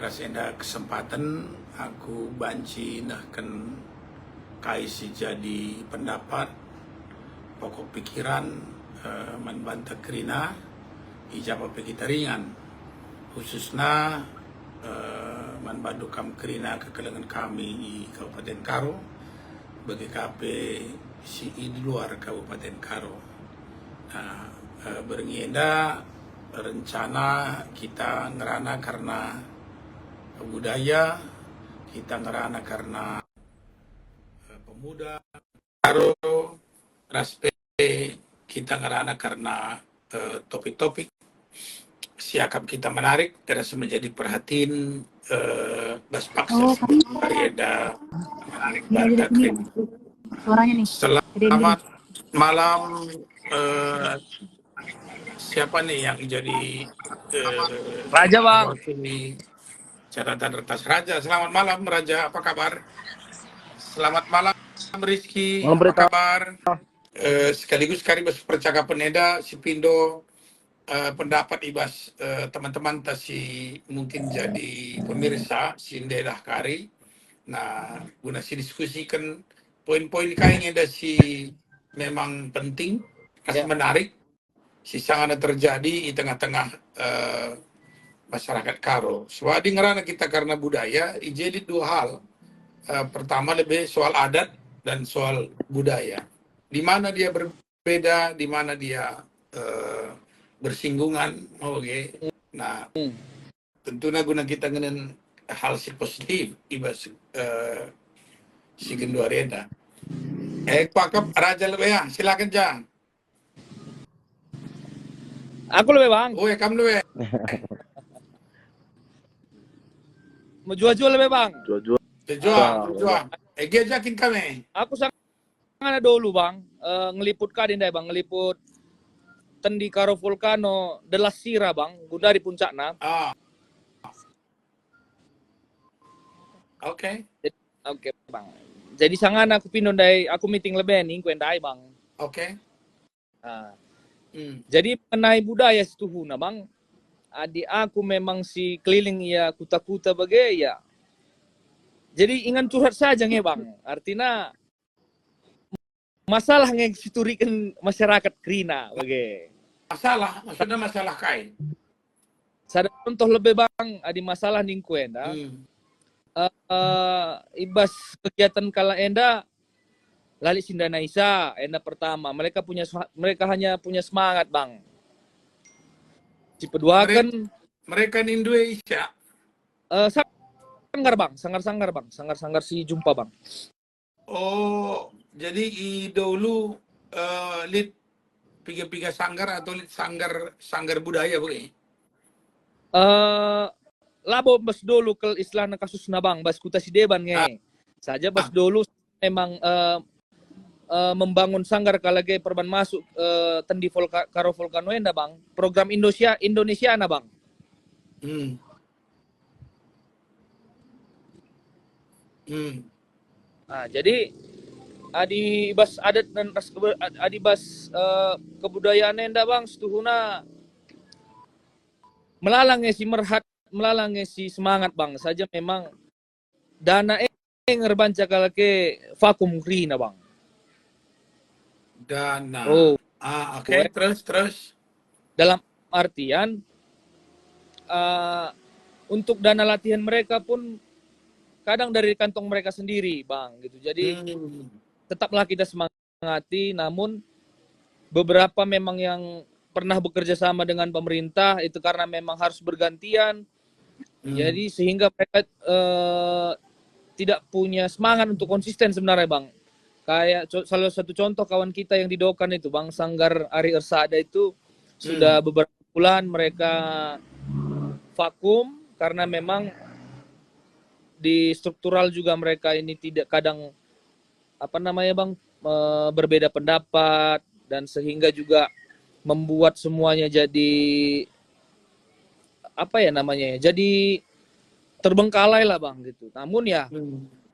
kasenda kesempatan aku banci nahkan kaisi jadi pendapat pokok pikiran man banta kerina ijaba pekitaringan khususnya man bandu kam kerina kekelengan kami di Kabupaten Karo bagi KP si di luar Kabupaten Karo. Nah, berngeda rencana kita ngerana karena budaya, kita ngerana karena pemuda Karo, raspe kita ngerana karena topik-topik siakap kita menarik terus menjadi perhatian bas paksa Arieda menarik banta krim. Suaranya nih. Selamat malam. Siapa nih yang jadi Raja, Bang. Ini catatan retas Raja. Selamat malam Raja, apa kabar? Selamat malam Rizky, apa kabar? Sekaligus kami percakapan Eda, si Pindo, pendapat ibas teman-teman tasi mungkin jadi pemirsa si Dedah Kari. Nah, guna si diskusikan poin-poin kain Eda si memang penting, menarik. Si sangat terjadi di tengah-tengah masyarakat Karo. Swadi ngerana kita karena budaya, jadi dua hal. Pertama lebih soal adat dan soal budaya. Di mana dia berbeda, di mana dia bersinggungan. Oke. Nah, tentunya guna kita ngenen hal si positif, ibas si Gendua Reda. Pakap Raja lebih ya, silakan Jang. Aku lebih, Bang. Oh, kamu lebih. Mau jual-jual lebih, Bang. Jual. Ege ajakin kami. Aku sangat dulu, Bang. Ngeliput kadin deh, Bang. Ngeliput tendi Karo Volcano de la Sira, Bang. Guna di puncaknya. Oke, Bang. Jadi sangat aku pinon dai, aku meeting lebih nih, kuendai, Bang. Oke. Nah. Jadi mengenai budaya situhuna, Bang, adik aku memang si keliling ya kuta-kuta bagai ya. Jadi ingat curhat saja nge, Bang. Artinya masalah yang siturikan masyarakat Krina bagai. Maksudnya masalah kain. Sada contoh lebih, Bang, adi masalah ningkuen dah. Ibas kegiatan kala enda Lali Sindana Isa, enda pertama. Mereka hanya punya semangat, Bang. Si kedua kan mereka nindu Isya. Sanggar, Bang. Sanggar, Bang. Sanggar si jumpa, Bang. Oh, jadi dulu lit piga-piga sanggar atau lit sanggar budaya begini. Labo bas dulu ke istilah kasus nabang bas kuta si deban nge. Saja bas dulu memang membangun sanggar kalage perban masuk tendi Karo Volcano enda, Bang. Program Indonesia na, Bang. Nah, jadi adi bas adat dan adi bas kebudayaan enda, Bang, setuhuna melalangnya si merhat, melalangnya si semangat, Bang. Saja memang dana ngerbanca kalage vakum krina, Bang. Dana. Oke. Terus. Dalam artian untuk dana latihan mereka pun kadang dari kantong mereka sendiri, Bang, gitu. Jadi tetaplah kita semangati, namun beberapa memang yang pernah bekerja sama dengan pemerintah itu karena memang harus bergantian. Jadi sehingga mereka tidak punya semangat untuk konsisten sebenarnya, Bang. Kayak salah satu contoh kawan kita yang di Dokan itu, Bang, Sanggar Ari Ersada itu sudah beberapa bulan mereka vakum karena memang di struktural juga mereka ini tidak kadang Bang, berbeda pendapat dan sehingga juga membuat semuanya jadi jadi terbengkalai lah, Bang, gitu. Namun ya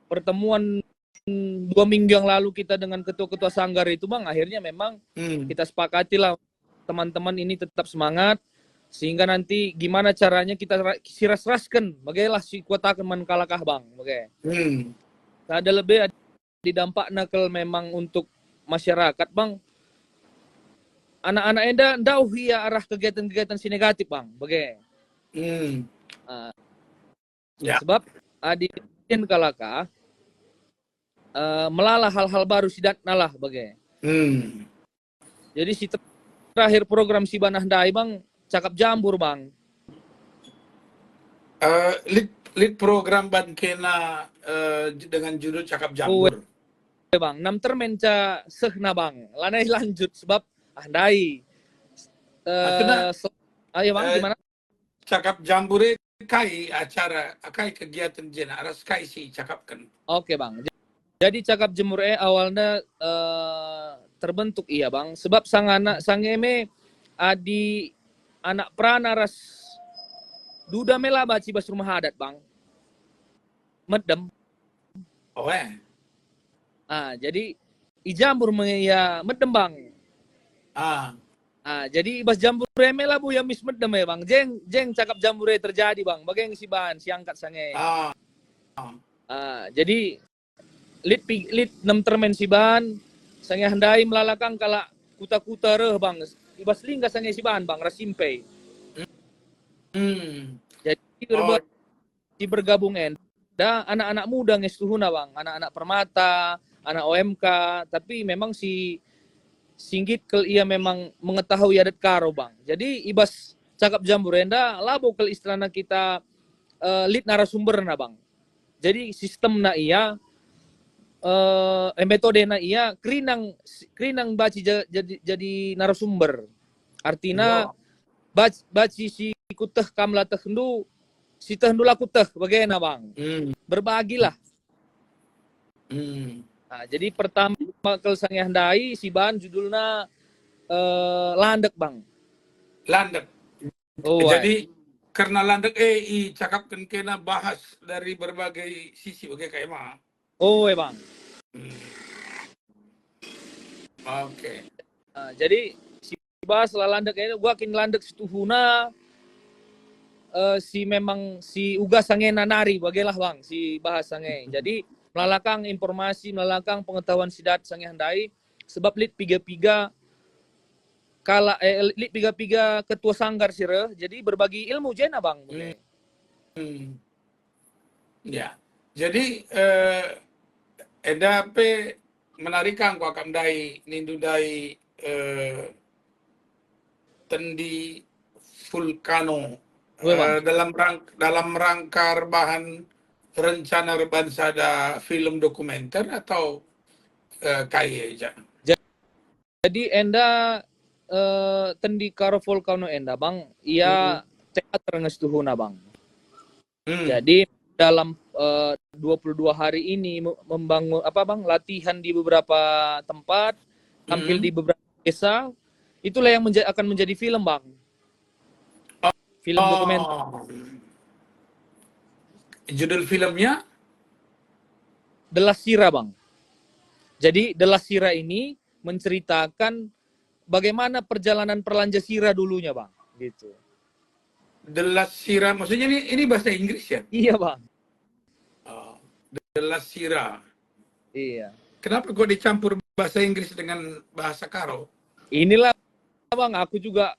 pertemuan 2 minggu yang lalu kita dengan ketua-ketua sanggar itu, Bang, akhirnya memang kita sepakati lah teman-teman ini tetap semangat Sehingga nanti gimana caranya kita siras-raskan, bagaimana si kuota akan menkalahkah bang, Hmm. ada lebih di dampak nakal memang untuk masyarakat bang. Anak-anak enda ndauh ya arah kegiatan-kegiatan si negatif bang, Hmm. Ya. sebab di kalaka melalah hal-hal baru sidat nalah Hmm. Jadi si terakhir program si Banah Dai bang, cakap jambur bang. Lead program Bankena dengan judul Cakap Oh Jambur. bang, nam termenca sehna bang, lanai lanjut sebab Dai. Maksudnya Ayo bang, eh, gimana? Cakap Jambur kai acara, kai kegiatan jena aras kai si cakapkan. Oke bang. Jadi cakap jemur awalnya terbentuk iya bang, sebab sang anak sang eme adi anak pranaras duda mela baci bas rumah adat bang, medem. Oh Jadi ijambur ya medem bang. Jadi bas jambur eme lah bu ya mis medem ya bang. Jeng cakap jambur terjadi bang. Bageng si ban si angkat sange. Jadi lit 6 termen si ban sange handai melalakang kala kuta-kuta reh bang. Ibas lingga sange si ban bang rasimpe. Jadi si bergabung da anak-anak muda ngestuhuna bang, anak-anak permata, anak OMK, tapi memang si singgit kel ia memang mengetahui adat karo bang. Jadi ibas cakap jamburenda labo kel istilahna kita lead narasumber na bang. Jadi sistem na iya metode na iya krinang baci jadi narasumber. Artinya baci si kuteh kamla tehnu si tehnu laku teh bagaimana bang? Berbagilah. Jadi pertama kalau saya handai si ban judulnya landek bang. Landek. Jadi karena landek cakapkan kena bahas dari berbagai sisi kayak mah. Bang. Oke. Jadi si bahas lah landek ini gua kin landek situhuna si memang si uga sange nanari bagailah bang si bahas sange. Jadi melalakang informasi, melalakang pengetahuan sidat sange handai sebab lit piga-piga kala lit piga-piga ketua sanggar sire jadi berbagi ilmu jena bang. Ya. Jadi edape menarikan ku akan dai nindu dai tendi vulkano dalam rangka bahan rencana Rebansada film dokumenter atau kaya aja. Jadi enda tendi karo volcano enda bang, ia teater ngestuhuna bang. Jadi dalam 22 hari ini membangun latihan di beberapa tempat, tampil di beberapa desa, itulah yang akan menjadi film bang. Film dokumenter. Judul filmnya? Delas Sira bang. Jadi Delas Sira ini menceritakan bagaimana perjalanan Perlanja Sira dulunya bang, gitu. Delas Sira, maksudnya ini bahasa Inggris ya? Iya bang. Delas Sira. Iya. Kenapa kok dicampur bahasa Inggris dengan bahasa Karo? Inilah bang, aku juga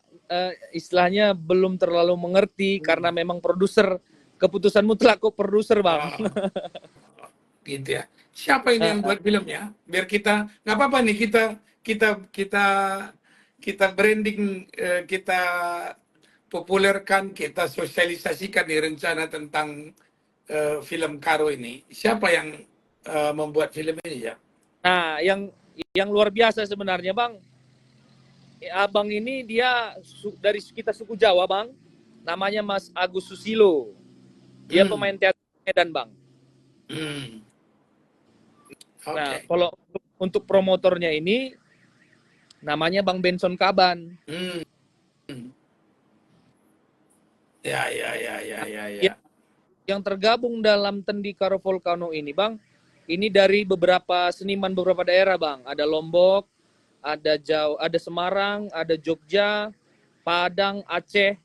istilahnya belum terlalu mengerti karena memang produser keputusan mutlak kok produser bang. Gitu ya. Siapa ini yang buat filmnya? Biar kita nggak apa-apa nih kita branding, kita populerkan, kita sosialisasikan nih rencana tentang film Karo ini. Siapa yang membuat film ini ya? Nah, yang luar biasa sebenarnya bang, abang ini dia dari kita suku Jawa bang, namanya Mas Agus Susilo. Dia pemain teater Medan bang. Nah, kalau untuk promotornya ini namanya Bang Benson Kaban. Ya. Yang tergabung dalam Tendi Karo Volcano ini bang, ini dari beberapa seniman beberapa daerah bang. Ada Lombok, ada Jawa, ada Semarang, ada Jogja, Padang, Aceh.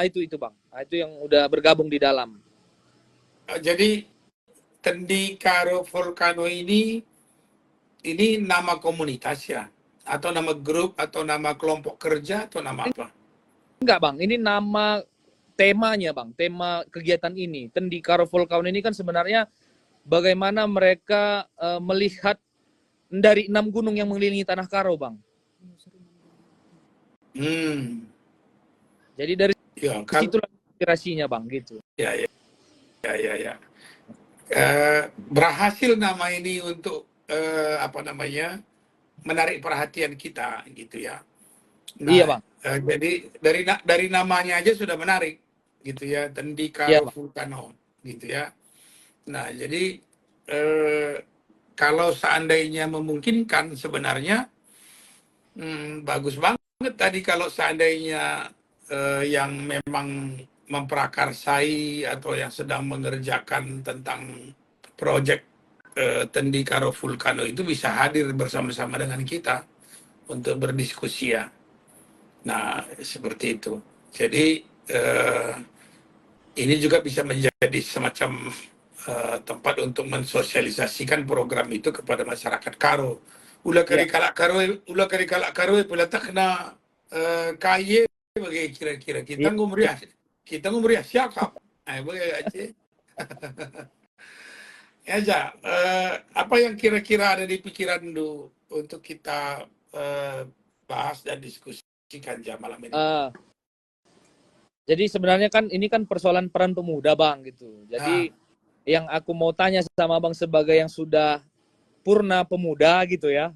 Itu Bang. Itu yang udah bergabung di dalam. Jadi Tendi Karo Volcano ini nama komunitas ya? Atau nama grup, atau nama kelompok kerja, atau nama apa? Enggak Bang, ini nama temanya Bang, tema kegiatan ini. Tendi Karo Volcano ini kan sebenarnya bagaimana mereka melihat dari 6 gunung yang mengelilingi Tanah Karo Bang. Jadi dari situ inspirasinya Bang, gitu. Ya. Berhasil nama ini untuk menarik perhatian kita gitu ya. Nah, Iya Bang. Jadi dari namanya aja sudah menarik gitu ya, Tendi Iya Karo Bang. Volcano gitu ya. Nah jadi kalau seandainya memungkinkan sebenarnya bagus banget tadi kalau seandainya yang memang memprakarsai atau yang sedang mengerjakan tentang proyek Tendi Karo Volcano itu bisa hadir bersama-sama dengan kita untuk berdiskusi ya. Nah, seperti itu. Jadi ini juga bisa menjadi semacam tempat untuk mensosialisasikan program itu kepada masyarakat Karo. Ulah kari kalak Karo, pula tak kena kaya bagi kira-kira kita ngumriah siakap. Bagi aja. Ya aja. Apa yang kira-kira ada di pikiran lu untuk kita bahas dan diskusikan jam malam ini? Jadi sebenarnya kan ini kan persoalan peran pemuda Bang gitu. Jadi yang aku mau tanya sama Bang sebagai yang sudah purna pemuda gitu ya.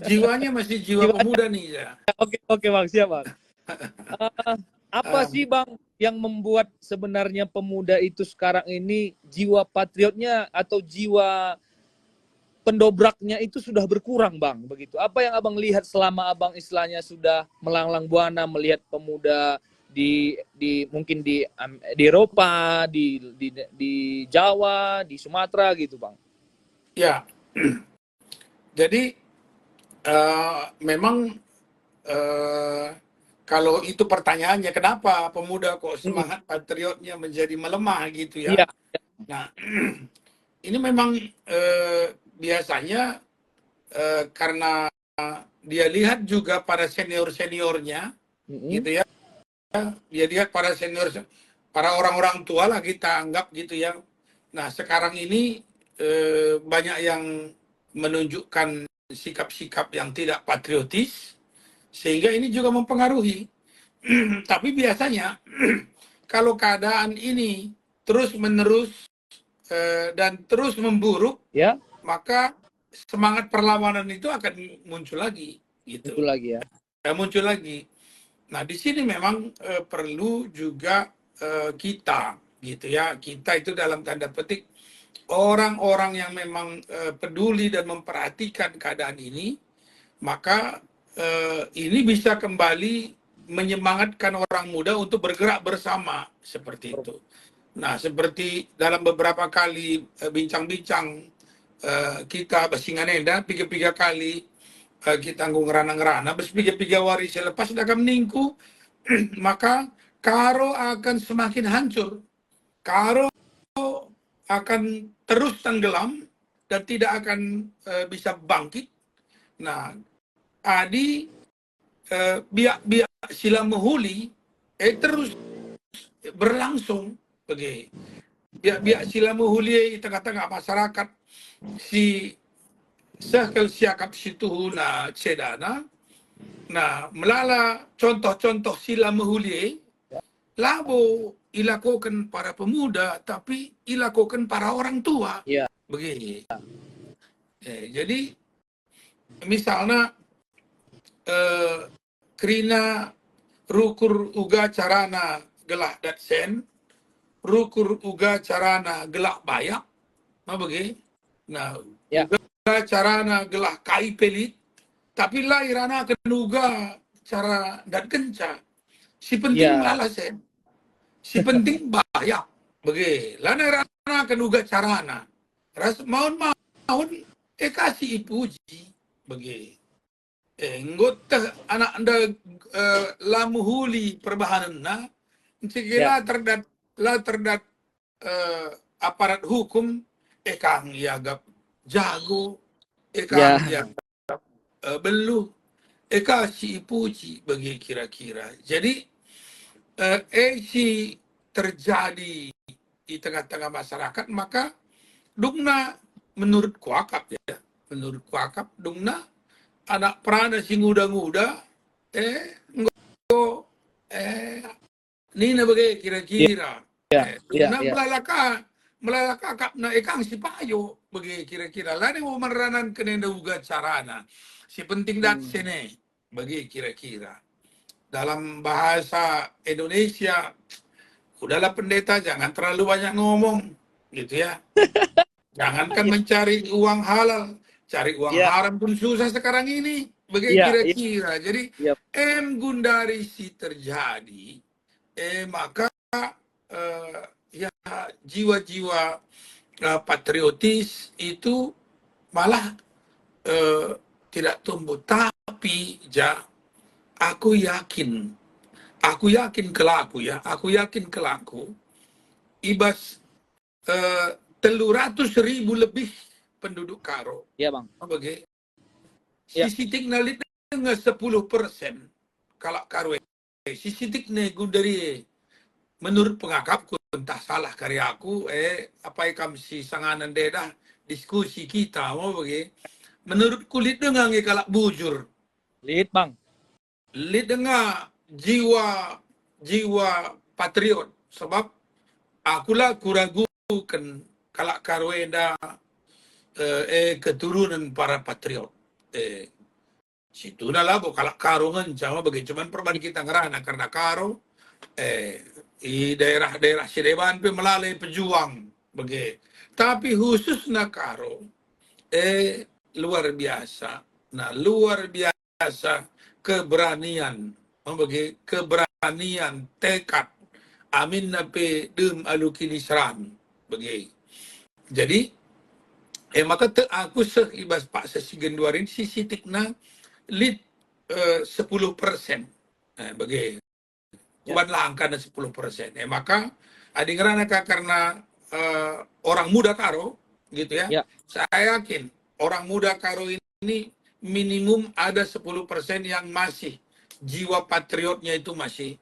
Jiwanya masih jiwa pemuda nih ya. Oke Bang, siap Bang. Apa sih Bang yang membuat sebenarnya pemuda itu sekarang ini jiwa patriotnya atau jiwa pendobraknya itu sudah berkurang Bang begitu? Apa yang Abang lihat selama Abang istilahnya sudah melanglang buana melihat pemuda di mungkin di Eropa, di Jawa, di Sumatera gitu Bang? Ya, jadi memang kalau itu pertanyaannya, kenapa pemuda kok semangat patriotnya menjadi melemah gitu ya? Iya. Nah, ini memang biasanya karena dia lihat juga pada senior-seniornya, gitu ya. Dia lihat pada senior, para orang-orang tua lah kita anggap gitu ya. Nah, sekarang ini banyak yang menunjukkan sikap-sikap yang tidak patriotis, sehingga ini juga mempengaruhi. Tapi biasanya kalau keadaan ini terus-menerus dan terus memburuk, Ya, maka semangat perlawanan itu akan muncul lagi, gitu. muncul lagi ya. Muncul lagi. Nah, di sini memang perlu juga kita, gitu ya. Kita itu dalam tanda petik orang-orang yang memang peduli dan memperhatikan keadaan ini, maka ini bisa kembali menyemangatkan orang muda untuk bergerak bersama seperti itu. Nah, seperti dalam beberapa kali bincang-bincang kita basinganenda tiga kali kita ngerana-ngerana berpiga-piga waris selepas akan meningku maka Karo akan semakin hancur. Karo akan terus tenggelam dan tidak akan bisa bangkit. Nah, Adi biak sila menghuli terus berlangsung bagi biak sila menghuli tengah-tengah masyarakat si sahkel siakap situ na cedana nah melala contoh-contoh sila menghuli labo ilakukan para pemuda tapi ilakukan para orang tua begini jadi misalnya kerina rukur uga carana gelah datsen, rukur uga carana gelah bayak, nah uga carana gelah kai pelit, tapi lah irana kenuga cara dat kenca. Si penting malah sen, si penting bayak, lana irana kenuga carana, ras maun kasih ipuji, Nggota anak anda lamuhuli perbahanan na, Ya, la terdat aparat hukum, kang iagap jago, ya, kang iagap beluh, si ipuci bagi kira-kira. Jadi si terjadi di tengah-tengah masyarakat, maka dungna menurut kuakap ya, menurut kuakap dungna anak perana si muda-muda eh nina bagai ya, kira-kira ya, ya, dungna ya. melalaka kap na ikang si payo bagai kira-kira lani mo maranan kenenda uga carana si penting dat sene bagi kira-kira dalam bahasa Indonesia udahlah pendeta jangan terlalu banyak ngomong gitu ya. Jangankan Ya, mencari uang halal, cari uang ya, haram pun susah sekarang ini. Bagi ya, ya, kira-kira. Jadi, ya. gundari si terjadi, maka eh, ya jiwa-jiwa patriotis itu malah tidak tumbuh. Tapi, aku yakin kelaku, ibas 300.000 lebih penduduk Karo. Ya, Bang. Bagi Ya, sisi tinggal dengan 10% kalau Karo sisi tikne dari menurut pengakapku entah salah karyaku apa ikam si sanganan dedah diskusi kita mau bagi menurut kulit dengan kalau bujur lihat, Bang. lid dengan jiwa jiwa patriot sebab akulah kuragukan kalau Karwenda keturunan para patriot. Situ na labo kalau karungan sama bagi cuman perban kita ngerana karena karo di daerah-daerah Sideban pe melalui pejuang bagi. Tapi khusus na karo luar biasa. Nah, luar biasa keberanian bagi keberanian tekad amin nape dem alukini seram bagi. Jadi maka aku ibas pak sesigen duarin sisi tikna lead 10%. Bagi kuban langka na 10%. Maka adingrana karena orang muda Karo gitu ya. Ya, Saya yakin orang muda Karo ini minimum ada 10% yang masih jiwa patriotnya itu masih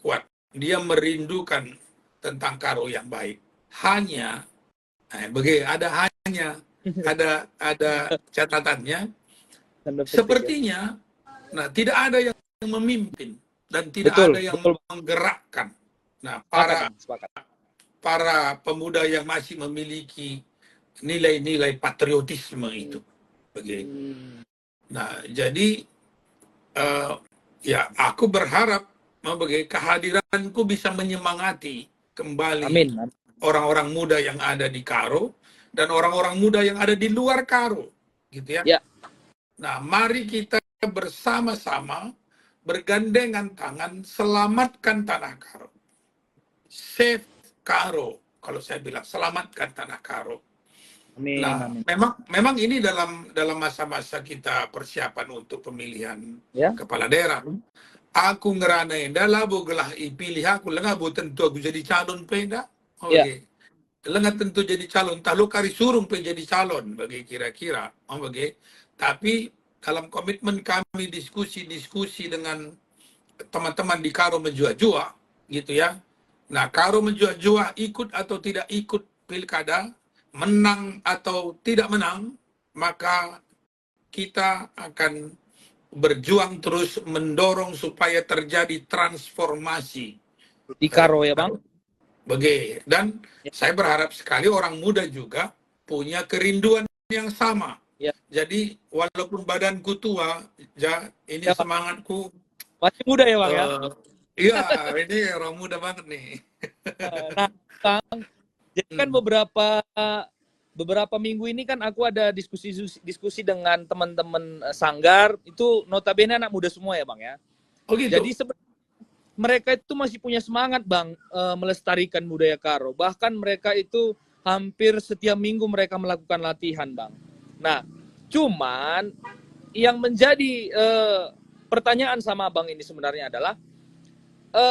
kuat. Dia merindukan tentang Karo yang baik. Hanya ada catatannya tanda petik ya. sepertinya tidak ada yang memimpin dan tidak Betul, ada yang betul. menggerakkan. Nah, Sepakat, Bang. Sepakat. para pemuda yang masih memiliki nilai-nilai patriotisme itu. Nah, jadi ya aku berharap kehadiranku bisa menyemangati kembali Amin. orang-orang muda yang ada di Karo dan orang-orang muda yang ada di luar Karo, gitu ya. Ya. Nah, mari kita bersama-sama bergandengan tangan selamatkan tanah Karo. Save Karo, kalau saya bilang selamatkan tanah Karo. Amin, Nah, amin. memang ini dalam masa-masa kita persiapan untuk pemilihan kepala daerah. Aku ngerana enda labo gelah ipilih aku lengah tentu aku jadi calon penda. Ya. Lengah tentu jadi calon. Tahu kari surung pe jadi calon bagi kira-kira. Tapi dalam komitmen kami diskusi dengan teman-teman di Karo Menjua-Jua gitu ya. Nah, Karo Menjua-Jua ikut atau tidak ikut pilkada, menang atau tidak menang, maka kita akan berjuang terus mendorong supaya terjadi transformasi Di Karo ya, Bang. Dan saya berharap sekali orang muda juga punya kerinduan yang sama. Ya. Jadi walaupun badanku tua, ini semangatku masih muda ya, Bang ya. Iya, ini orang muda banget nih. Nah, Bang, jadi kan beberapa minggu ini kan aku ada diskusi dengan teman-teman sanggar, itu notabene anak muda semua ya, Bang ya. Oh gitu. Jadi mereka itu masih punya semangat, Bang, melestarikan budaya Karo. Bahkan mereka itu hampir setiap minggu mereka melakukan latihan, Bang. Nah, cuman yang menjadi pertanyaan sama Bang ini sebenarnya adalah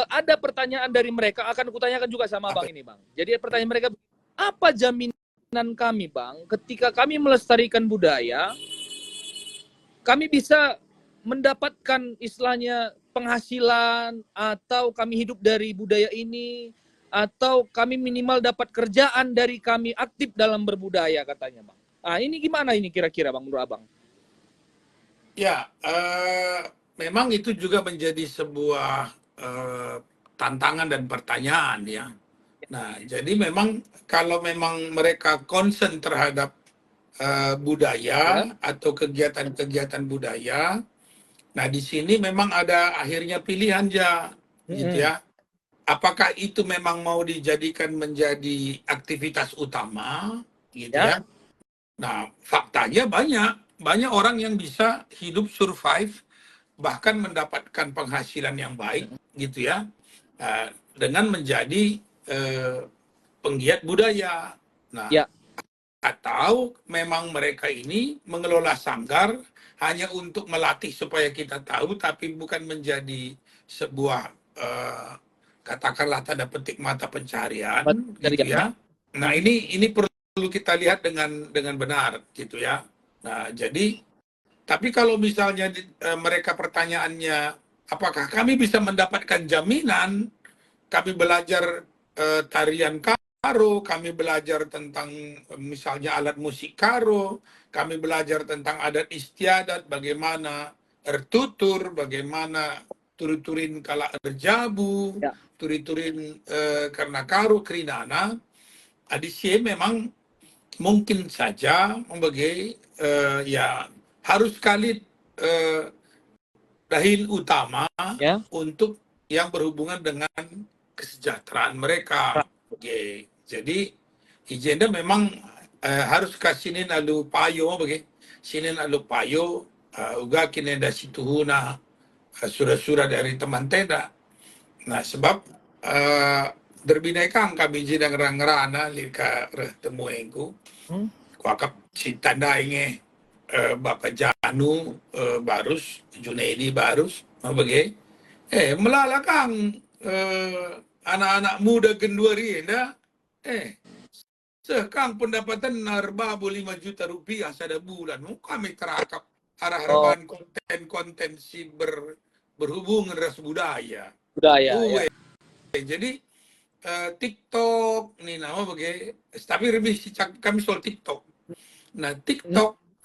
ada pertanyaan dari mereka, akan kutanyakan juga sama Bang ini, Bang. Jadi pertanyaan mereka, apa jaminan kami, Bang, ketika kami melestarikan budaya, kami bisa mendapatkan istilahnya penghasilan, atau kami hidup dari budaya ini, atau kami minimal dapat kerjaan dari kami aktif dalam berbudaya, katanya, Bang. Ah, ini gimana ini kira-kira, Bang, menurut Abang? Ya, memang itu juga menjadi sebuah tantangan dan pertanyaan ya. Nah, jadi memang kalau memang mereka concern terhadap budaya atau kegiatan-kegiatan budaya, nah di sini memang ada akhirnya pilihan gitu ya. Apakah itu memang mau dijadikan menjadi aktivitas utama, gitu ya? Nah, faktanya banyak orang yang bisa hidup survive, bahkan mendapatkan penghasilan yang baik, gitu ya, dengan menjadi penggiat budaya. Nah, atau memang mereka ini mengelola sanggar hanya untuk melatih supaya kita tahu, tapi bukan menjadi sebuah katakanlah tanda petik mata pencarian, gitu ya. Nah, ini perlu kita lihat dengan benar, gitu ya. Nah, jadi tapi kalau misalnya mereka pertanyaannya, apakah kami bisa mendapatkan jaminan kami belajar tarian karo, kami belajar tentang misalnya alat musik karo, kami belajar tentang adat istiadat, bagaimana ertutur, bagaimana turi-turin kala erjabu, turi-turin karena karo kerinana, adisi memang mungkin saja sebagai ya harus sekali dahil utama untuk yang berhubungan dengan kesejahteraan mereka. Oke. Jadi ijenda memang harus kasinin alu payo bagi sinin alu payo uga kinenda situhuna sura-sura dari teman teda. Nah, sebab berbineka kami jidang rang-rana lika temu engku. Kuakap si tanda inge Bapak Janu Barus, Junaidi Barus, bagi melalakang anak-anak muda genduari sekang pendapatan narbabu 5 juta rupiah sada bulan. Kami terakap arah-arahan konten-konten si berhubungan ras budaya. Jadi TikTok nih nama bagi, tapi lebih kami soal TikTok. Nah, TikTok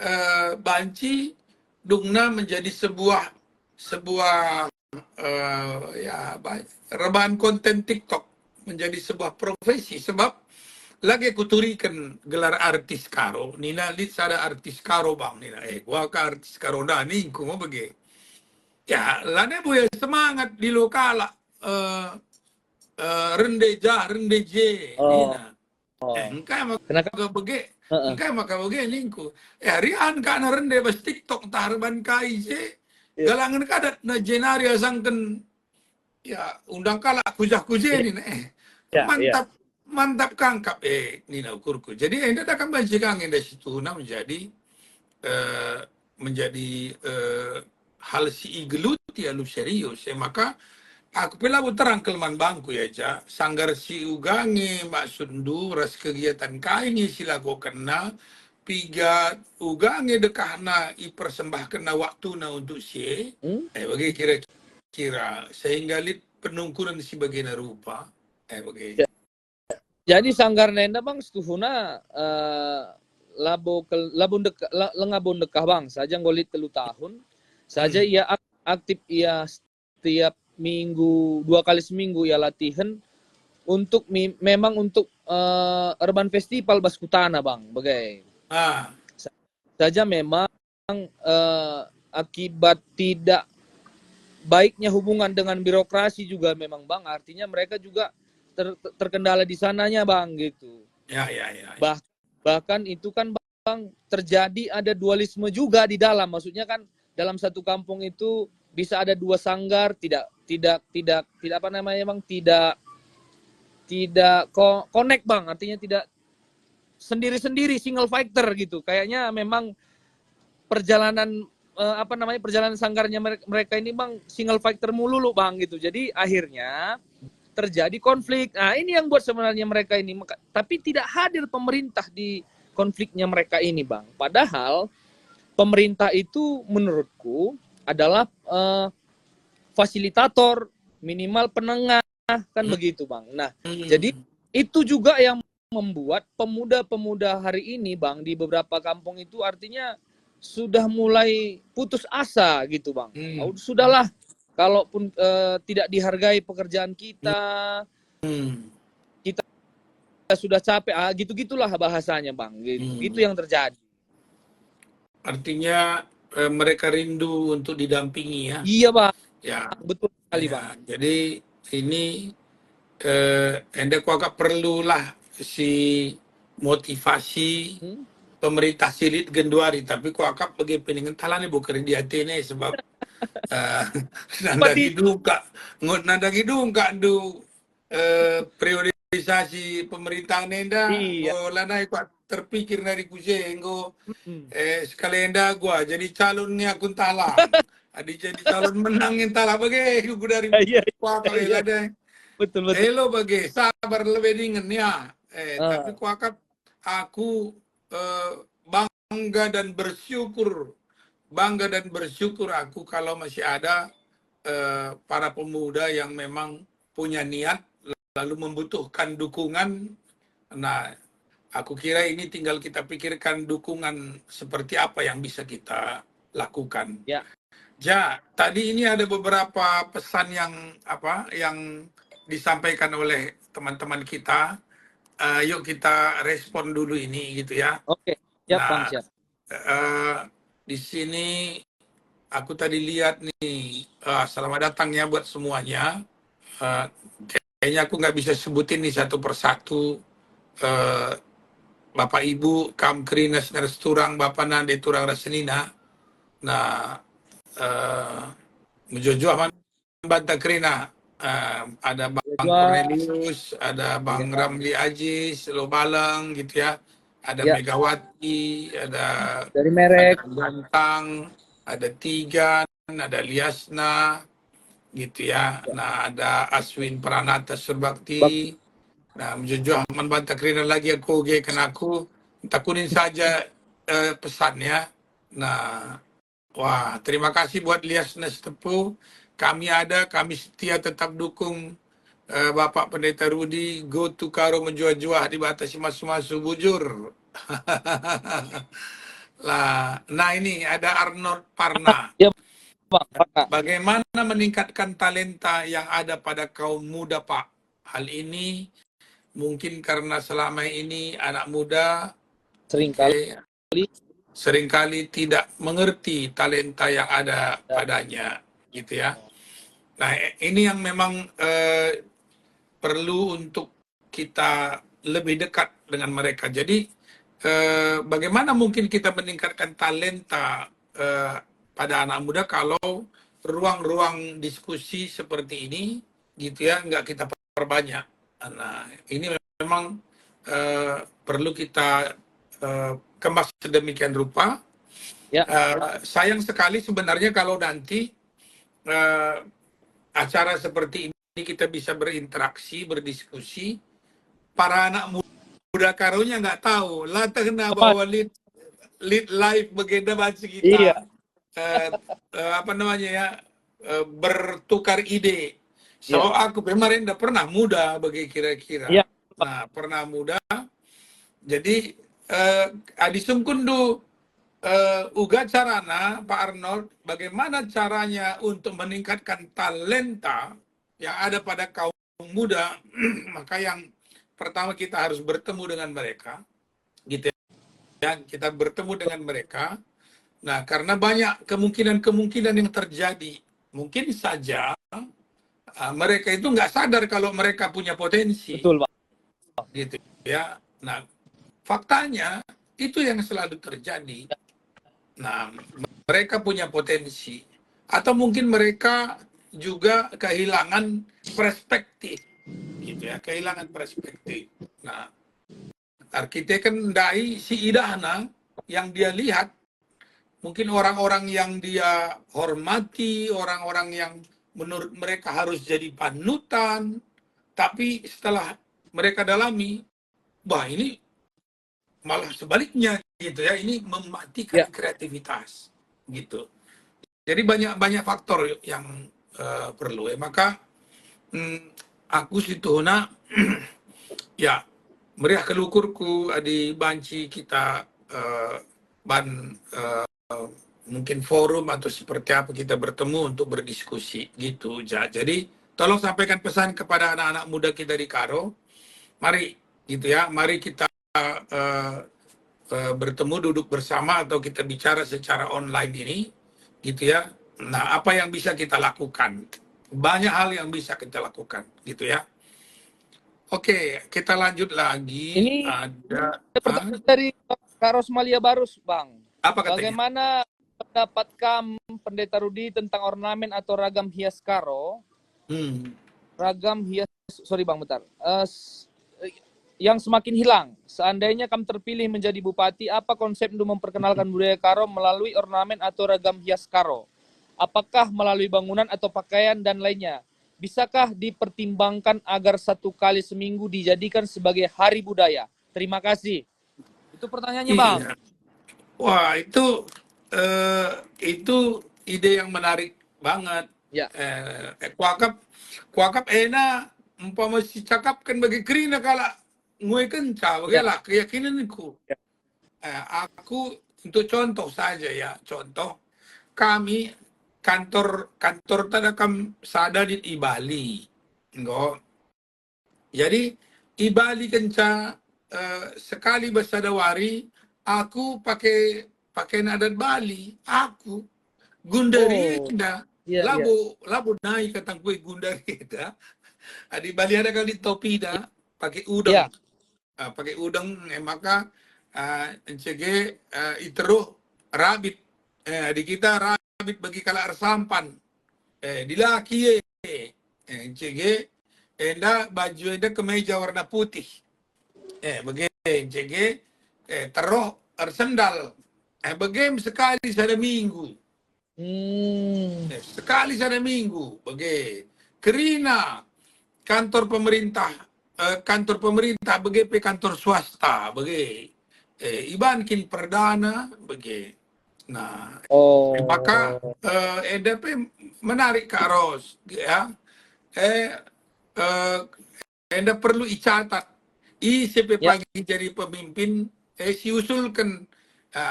banci dungna menjadi sebuah ya rebahan konten TikTok menjadi sebuah profesi, sebab lagi kuturikan gelar artis karo nina lit sada artis karo bang nina gua ka artis karo nani ku mau bagi ya lane buya semangat di lokala rende je nina engkai maka bagi engkai maka bagi lingku rian ka na rende bas TikTok tarban kai je galangan kadat na jenaria sangken ya undang kala kujah-kujah ini mantap kangkap nina ukurku. Jadi enda akan banjikang enda situ menjadi hal si igelut ya lu serius maka aku pila terang kelman bangku ya sanggar si ugange maksuddu ras kegiatan kaini sila ko kena piga ugange dekahna ipersembahkan waktu na untuk si bagi kira-kira sehingga lit penungkuran si bagian rupa bagi. Jadi sanggar nenda bang setuhuna lengabon dekah bang saja ngolit 3 tahun saja ia aktif ia setiap minggu 2 kali seminggu ia latihan untuk memang untuk urban festival Baskutana bang bagai saja memang akibat tidak baiknya hubungan dengan birokrasi juga memang bang, artinya mereka juga terkendala di sananya bang gitu. Ya. Bahkan itu kan bang terjadi ada dualisme juga di dalam, maksudnya kan dalam satu kampung itu bisa ada 2 sanggar tidak apa namanya bang, tidak connect bang, artinya tidak sendiri-sendiri single fighter gitu. Kayaknya memang perjalanan perjalanan sanggarnya mereka ini bang single fighter mulu loh bang gitu. Jadi akhirnya terjadi konflik. Nah ini yang buat sebenarnya mereka ini, tapi tidak hadir pemerintah di konfliknya mereka ini bang. Padahal pemerintah itu menurutku adalah fasilitator, minimal penengah kan begitu bang. Nah jadi itu juga yang membuat pemuda-pemuda hari ini bang di beberapa kampung itu artinya sudah mulai putus asa gitu bang. Sudahlah, kalaupun tidak dihargai pekerjaan kita, kita sudah capek. Gitu-gitulah bahasanya bang. Gitu yang terjadi. Artinya mereka rindu untuk didampingi ya. Iya bang. Ya. Betul sekali ya, bang. Jadi ini anda kuagak perlulah si motivasi pemerintah silit genduari, tapi kuagak bagi peningin talane bukan di hati ini sebab nanda hidung kak du priorisasi pemerintahan enda lana ikut terpikir dari kusenggo sekali enda gua jadi calonnya akun talang adi jadi calon menangin talang bagai gue dari kuakap ada betul. Hello bagai sabar lebih dingin ya tapi kuakap aku bangga dan bersyukur aku kalau masih ada para pemuda yang memang punya niat lalu membutuhkan dukungan. Nah, aku kira ini tinggal kita pikirkan dukungan seperti apa yang bisa kita lakukan. Ja, tadi ini ada beberapa pesan yang disampaikan oleh teman-teman kita. Yuk kita respon dulu ini gitu ya. Oke, siap nah, bang, siap. Di sini aku tadi lihat nih, selamat datang ya buat semuanya. Kayaknya aku nggak bisa sebutin nih satu persatu. Bapak Ibu, Kam Krinas Nerasturang, Bapak Nande Turang Rasenina. Nah, Mujojo Aman Banta Krina. Ada Bang Cornelius, ada Bang Ramli Ajis, Lobalang gitu ya. Ada Megawati, ada dari Merek, ada Gantang, ada Tigan, ada Liasna, gitu ya. Nah, ada Aswin Pranata Surbakti. Nah, Mujojo Aman Banta Krina lagi aku kena aku takunin saja pesannya. Nah, wah, terima kasih buat Liasna Setepu. Kami setia tetap dukung Bapak Pendeta Rudi. Go to Karo menjual-jual di batas masu-masu bujur. Nah ini ada Arnold Parna. Ya, Pak. Bagaimana meningkatkan talenta yang ada pada kaum muda, Pak? Hal ini mungkin karena selama ini anak muda seringkali tidak mengerti talenta yang ada padanya, gitu ya. Nah, ini yang memang perlu untuk kita lebih dekat dengan mereka. Jadi, bagaimana mungkin kita meningkatkan talenta pada anak muda kalau ruang-ruang diskusi seperti ini, gitu ya, nggak kita perbanyak. Nah, ini memang perlu kita kemas sedemikian rupa. Sayang sekali sebenarnya kalau nanti acara seperti ini kita bisa berinteraksi, berdiskusi, para anak muda karunya nggak tahu lah kena bawa lead live begenda baca kita bertukar ide. So aku kemarin udah pernah muda bagi kira-kira. Nah, pernah muda. Jadi adi sungkundu uga carana Pak Arnold, bagaimana caranya untuk meningkatkan talenta yang ada pada kaum muda. Maka yang pertama kita harus bertemu dengan mereka, gitu ya. Kita bertemu dengan mereka. Nah, karena banyak kemungkinan yang terjadi. Mungkin saja mereka itu nggak sadar kalau mereka punya potensi. Betul, Pak. Gitu ya. Nah, faktanya itu yang selalu terjadi. Nah, mereka punya potensi. Atau mungkin mereka juga kehilangan perspektif. Gitu ya, kehilangan perspektif. Nah, arsitek kan dai si idahna yang dia lihat mungkin orang-orang yang dia hormati, orang-orang yang menurut mereka harus jadi panutan, tapi setelah mereka dalami, wah ini malah sebaliknya gitu ya, ini mematikan kreativitas gitu. Jadi banyak faktor yang perlu ya. Maka aku situna ya meriah kelukurku adi banci kita mungkin forum atau seperti apa kita bertemu untuk berdiskusi gitu. Jadi tolong sampaikan pesan kepada anak-anak muda kita di Karo, mari gitu ya, mari kita bertemu, duduk bersama, atau kita bicara secara online ini gitu ya. Nah, apa yang bisa kita lakukan? Banyak hal yang bisa kita lakukan gitu ya. Oke, kita lanjut lagi. Ini ada pertanyaan dari Kak Rosmalia Barus, Bang. Apa katanya? Bagaimana pendapat Pendeta Rudi tentang ornamen atau ragam hias Karo? Ragam hias, sorry Bang, bentar. Yang semakin hilang. Seandainya kamu terpilih menjadi bupati, apa konsep untuk memperkenalkan budaya Karo melalui ornamen atau ragam hias Karo? Apakah melalui bangunan atau pakaian dan lainnya? Bisakah dipertimbangkan agar 1 kali seminggu dijadikan sebagai hari budaya? Terima kasih. Itu pertanyaannya, Bang. Wah, itu ide yang menarik banget. Ya. Kuakap enak umpama si cakap kan bagi kerina kala ngui kenca bagaimana keyakinanku. Aku untuk contoh saja ya, contoh kami kantor tadakam sada di Bali, enggak. Jadi di Bali kenca sekali bersadawari aku pakai adat Bali, aku Gundarida, labu naik katang kue Gundarida. Di Bali ada kali topi dah, pakai udang, pakai udang, maka encege iteruh rabit, di kita rabit bagi kala sampan, di laki encege enda baju enda kemeja warna putih, bagi encege teruh sendal, bagi sekali sada minggu. Sekali sada minggu, bagi kerina kantor pemerintah bagi kantor swasta bagi ibankin perdana bagi. Nah, maka EDP menarik Kak Ros ya. Enda perlu icatat ICP pagi jadi pemimpin siusulkan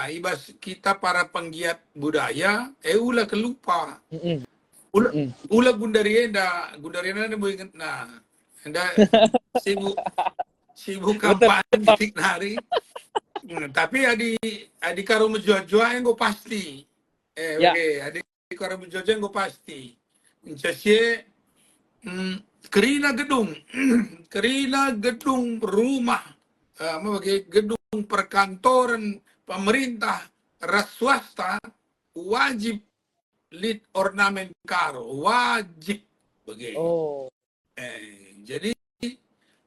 ibas kita para penggiat budaya ulah kelupa ula Gundarienda ingat anda sibuk kampanye titik hari tapi adi karo menjual-jual yang gue pasti adi karo menjual yang gue pasti jadi kerina gedung rumah gedung perkantoran pemerintah ras swasta wajib lit ornamen Karo, wajib begitu. Jadi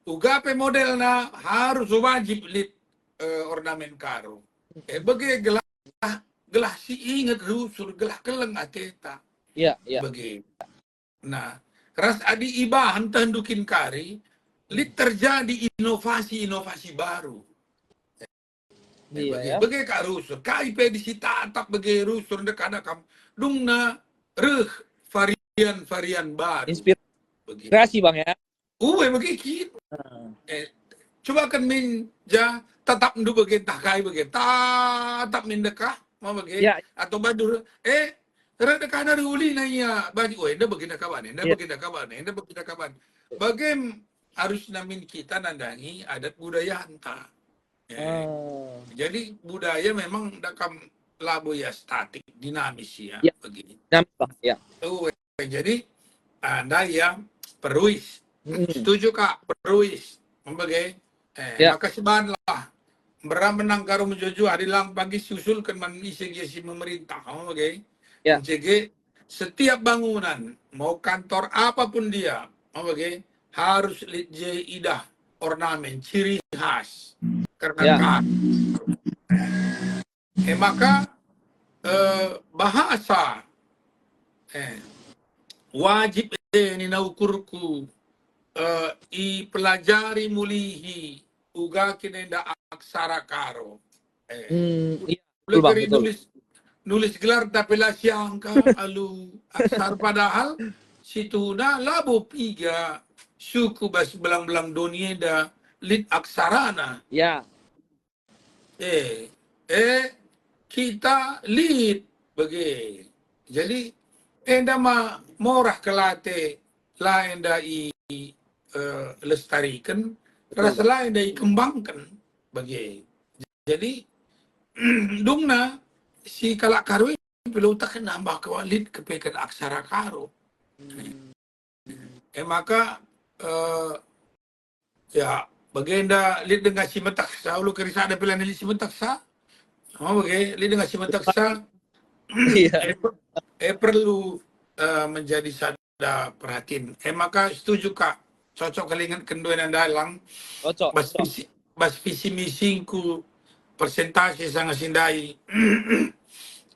ugape modelna harus wajib lit ornamen Karo. Bagi gelah si ingat rusur gelah keleng ateta. Begitu. Nah, ras adi ibahan tandukin kari, lit terjadi inovasi baru. Bagi Kak Rusur, KIP disita atap bagi Rusur dekadakam dungna varian baru. Inspirasi Bang ya. Begitu. Coba kan minja tetap ndu bagi takai bagi tatap mendekah mau bagi atau badur rada kana ruli nanya baju enda bagi kawan enda bagi harus namin kita nandangi adat budaya hanta. Jadi budaya memang dakam labu ya statik, dinamis ya, begini. Jadi Anda yang peruis, setuju Kak, peruis, membagai, maka sebanlah menang karo menjojo hadilang pagi susulkan manisi pemerintah, membagai, jadi setiap bangunan mau kantor apapun dia, membagai harus idah ornamen ciri khas. Karena maka bahasa wajib ni naukurku i pelajari mulihi uga kinenda aksara karo. Iya, betul Boleh Bang, keri betul. nulis gelar tapi lah siangka alu aksar padahal situ na labo piga suku bas belang-belang dunia da lit aksarana. Ya, Kita lead bagi. Jadi enda ma morah kelate la enda lestarikan, betul rasa Bang. la enda kembangkan bagi. Jadi dungna si kalak karo perlu tak nambah kewalid kepekan aksara karo. Maka ya bagenda lid dengan si metaksa ulu kerisa ada pilihan lid si metaksa. Bagi lid dengan si metaksa Iya, perlu menjadi sada perhatian. Maka setuju Kak. Cocok kelingan kendua dan dalang. cocok. Bas visi misingku persentase sangat sindai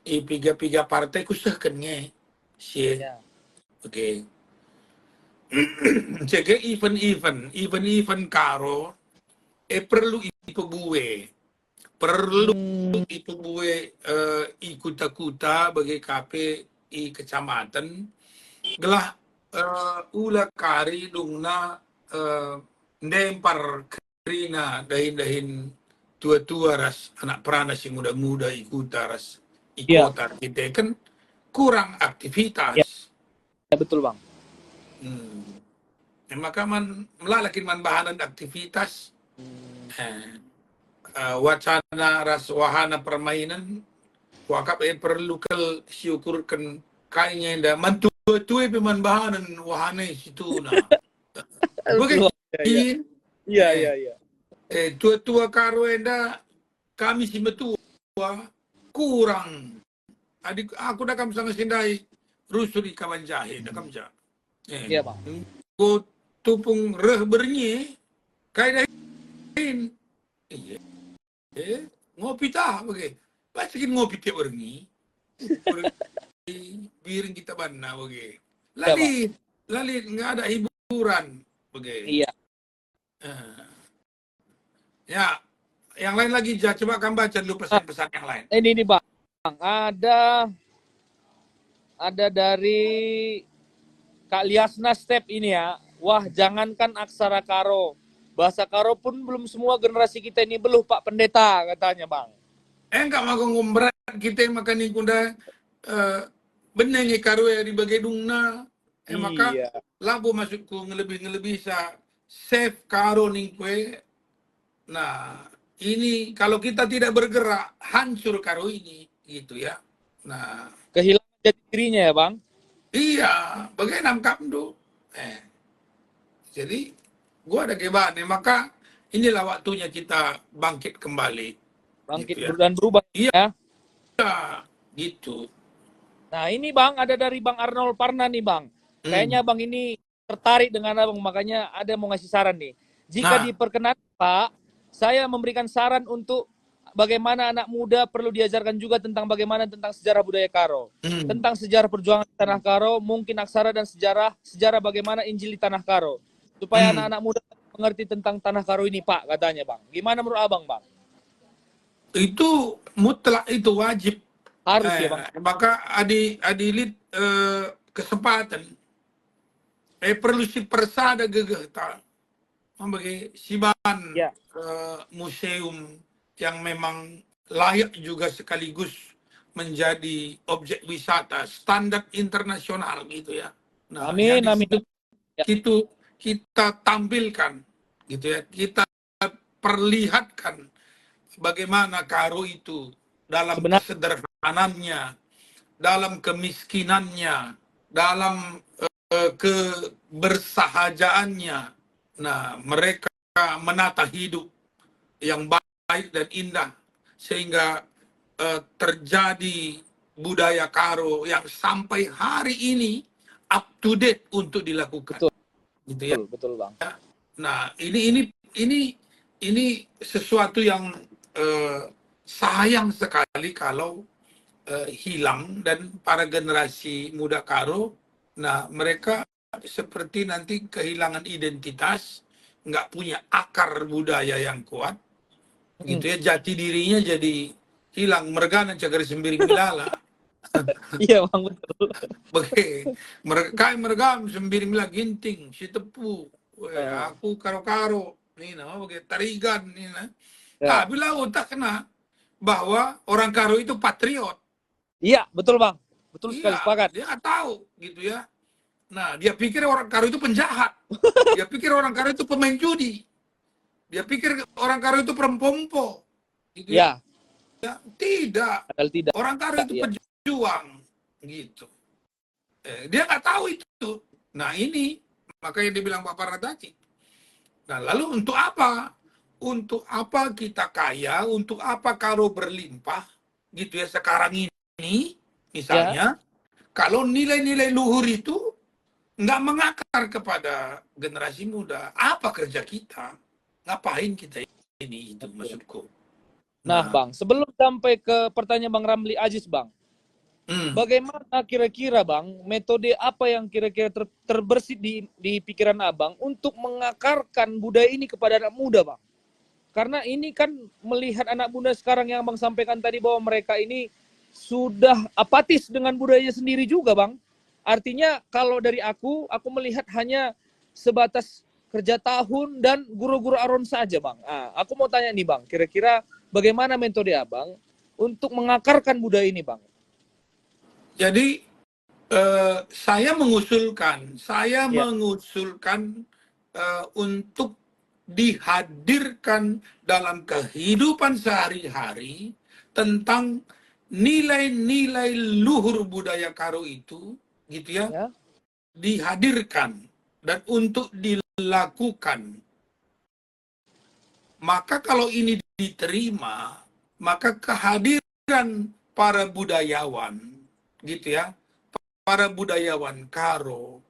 i piga partai kusahkan nge. Ya. Oke. Jaga event karo perlu itu buwe ikuta-kuta bagi KP i kecamatan gelah ula kari dungna ndempar kerina dahin tua-tua ras anak peranas yang muda-muda ikuta ras Iya. ikota kita kan kurang aktivitas. Ya, betul Bang. Maka melalakin bahanan aktivitas wacana ras wahana permainan wakap perlu kel syukurkan kayaknya nda mantua-tua peman bahanan wahana situ na. Betul, Bang. Iya. Tua-tua karo enda kami si metua kurang. Adik aku dah kam sangat sindai rusuri kawan jahe dah kam ja. Iya Bang. Ko tupung reh bernyi kai dahin. Ngopi tah bagi. Pastikin ngopi tiap bernyi. Biring kita bana bagi. Lalit nggak ada hiburan bagi. Iya. Ya, yang lain lagi ja, coba kamu baca dulu pesan-pesan yang lain. Ini nih Bang, ada dari Kak Liasna Step ini ya. Wah, jangankan aksara karo, bahasa karo pun belum semua generasi kita ini beluh Pak Pendeta katanya Bang. Enggak mau ngomberat kita makan ni kunda benengi karo ya di bagedungna. Maka labo masukku ngelebih sa save karo ning kue. Nah, ini kalau kita tidak bergerak hancur karo ini gitu ya. Nah, kehilangan jati dirinya ya Bang. Iya, bagaimana kamdu. Jadi gua ada kebahan maka inilah waktunya kita bangkit kembali. Bangkit gitu ya. dan berubah ya. Gitu. Nah, ini Bang ada dari Bang Arnold Parna nih Bang. Kayaknya Bang ini tertarik dengan Abang, makanya ada mau ngasih saran nih. Jika diperkenan Pak, saya memberikan saran untuk bagaimana anak muda perlu diajarkan juga tentang sejarah budaya Karo. Tentang sejarah perjuangan di Tanah Karo, mungkin aksara dan sejarah bagaimana Injil di Tanah Karo. Supaya anak-anak muda mengerti tentang Tanah Karo ini Pak, katanya Bang. Gimana menurut Abang Bang? Itu mutlak, itu wajib. Harus ya Bang. Maka adilit kesempatan. Perlu si persada gegeh tak. Membagi siban museum yang memang layak juga sekaligus menjadi objek wisata standar internasional gitu ya. Nah, amin. Itu kita tampilkan gitu ya. Kita perlihatkan bagaimana Karo itu dalam kesederhanaannya, dalam kemiskinannya, dalam kebersahajaannya. Nah, mereka menata hidup yang baik dan indah sehingga terjadi budaya Karo yang sampai hari ini up to date untuk dilakukan. Betul. Gitu ya. Betul Bang. Nah, ini sesuatu yang sayang sekali kalau hilang, dan para generasi muda Karo, nah mereka seperti nanti kehilangan identitas, nggak punya akar budaya yang kuat, gitu ya, jati dirinya jadi hilang, mergana cagar sembiring milala. Iya bang, betul. Bagi mereka mergam sembiring mila ginting si tepu, aku karo-karo ini nama bagi tarigan ini nah. Ya. Bila utak kena bahwa orang Karo itu patriot. Iya, betul bang. Betul sekali, Iya, sepakat. dia nggak tahu gitu ya. Nah, dia pikir orang Karo itu penjahat. Dia pikir orang Karo itu pemain judi. Dia pikir orang Karo itu perempompo. Gitu ya. Ya, Tidak. padahal tidak. Orang Karo itu Ya. pejuang. Gitu. Dia nggak tahu itu. Nah, ini makanya dia bilang Pak Parna tadi. Nah, lalu untuk apa? Untuk apa kita kaya? Untuk apa Karo berlimpah? Gitu ya sekarang ini, misalnya, kalau nilai-nilai luhur itu nggak mengakar kepada generasi muda, apa kerja kita? Ngapain kita ini? Itu maksudku. Nah bang, sebelum sampai ke pertanyaan Bang Ramli Aziz bang, bagaimana kira-kira bang, metode apa yang kira-kira terbersit di pikiran abang untuk mengakarkan budaya ini kepada anak muda bang? Karena ini kan melihat anak muda sekarang yang abang sampaikan tadi bahwa mereka ini sudah apatis dengan budayanya sendiri juga bang. Artinya kalau dari aku melihat hanya sebatas kerja tahun dan guru-guru aron saja bang. Aku mau tanya nih bang, kira-kira bagaimana metode abang untuk mengakarkan budaya ini bang? Jadi saya mengusulkan untuk dihadirkan dalam kehidupan sehari-hari tentang nilai-nilai luhur budaya Karo itu, gitu ya, dihadirkan dan untuk dilakukan. Maka kalau ini diterima, maka kehadiran para budayawan, gitu ya, para budayawan Karo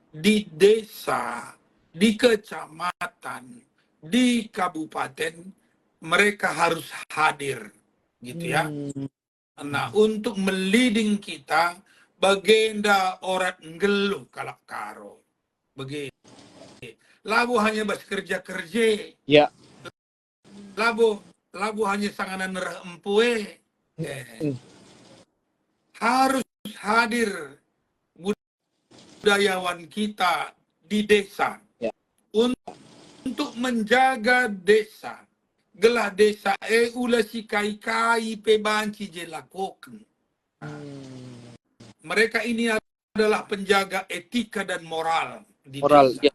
di desa, di kecamatan, di kabupaten, mereka harus hadir, gitu ya. Nah, untuk meliding kita, bagenda orang ngeluh kalak Karo. Begitu. Labu hanya bas kerja-kerja. Ya. Labu hanya sanganan nerah empue. Harus hadir budayawan kita di desa untuk menjaga desa. Gelah desa ula si kai-kai pe banci je lakoken. Mereka ini adalah penjaga etika dan moral di desa.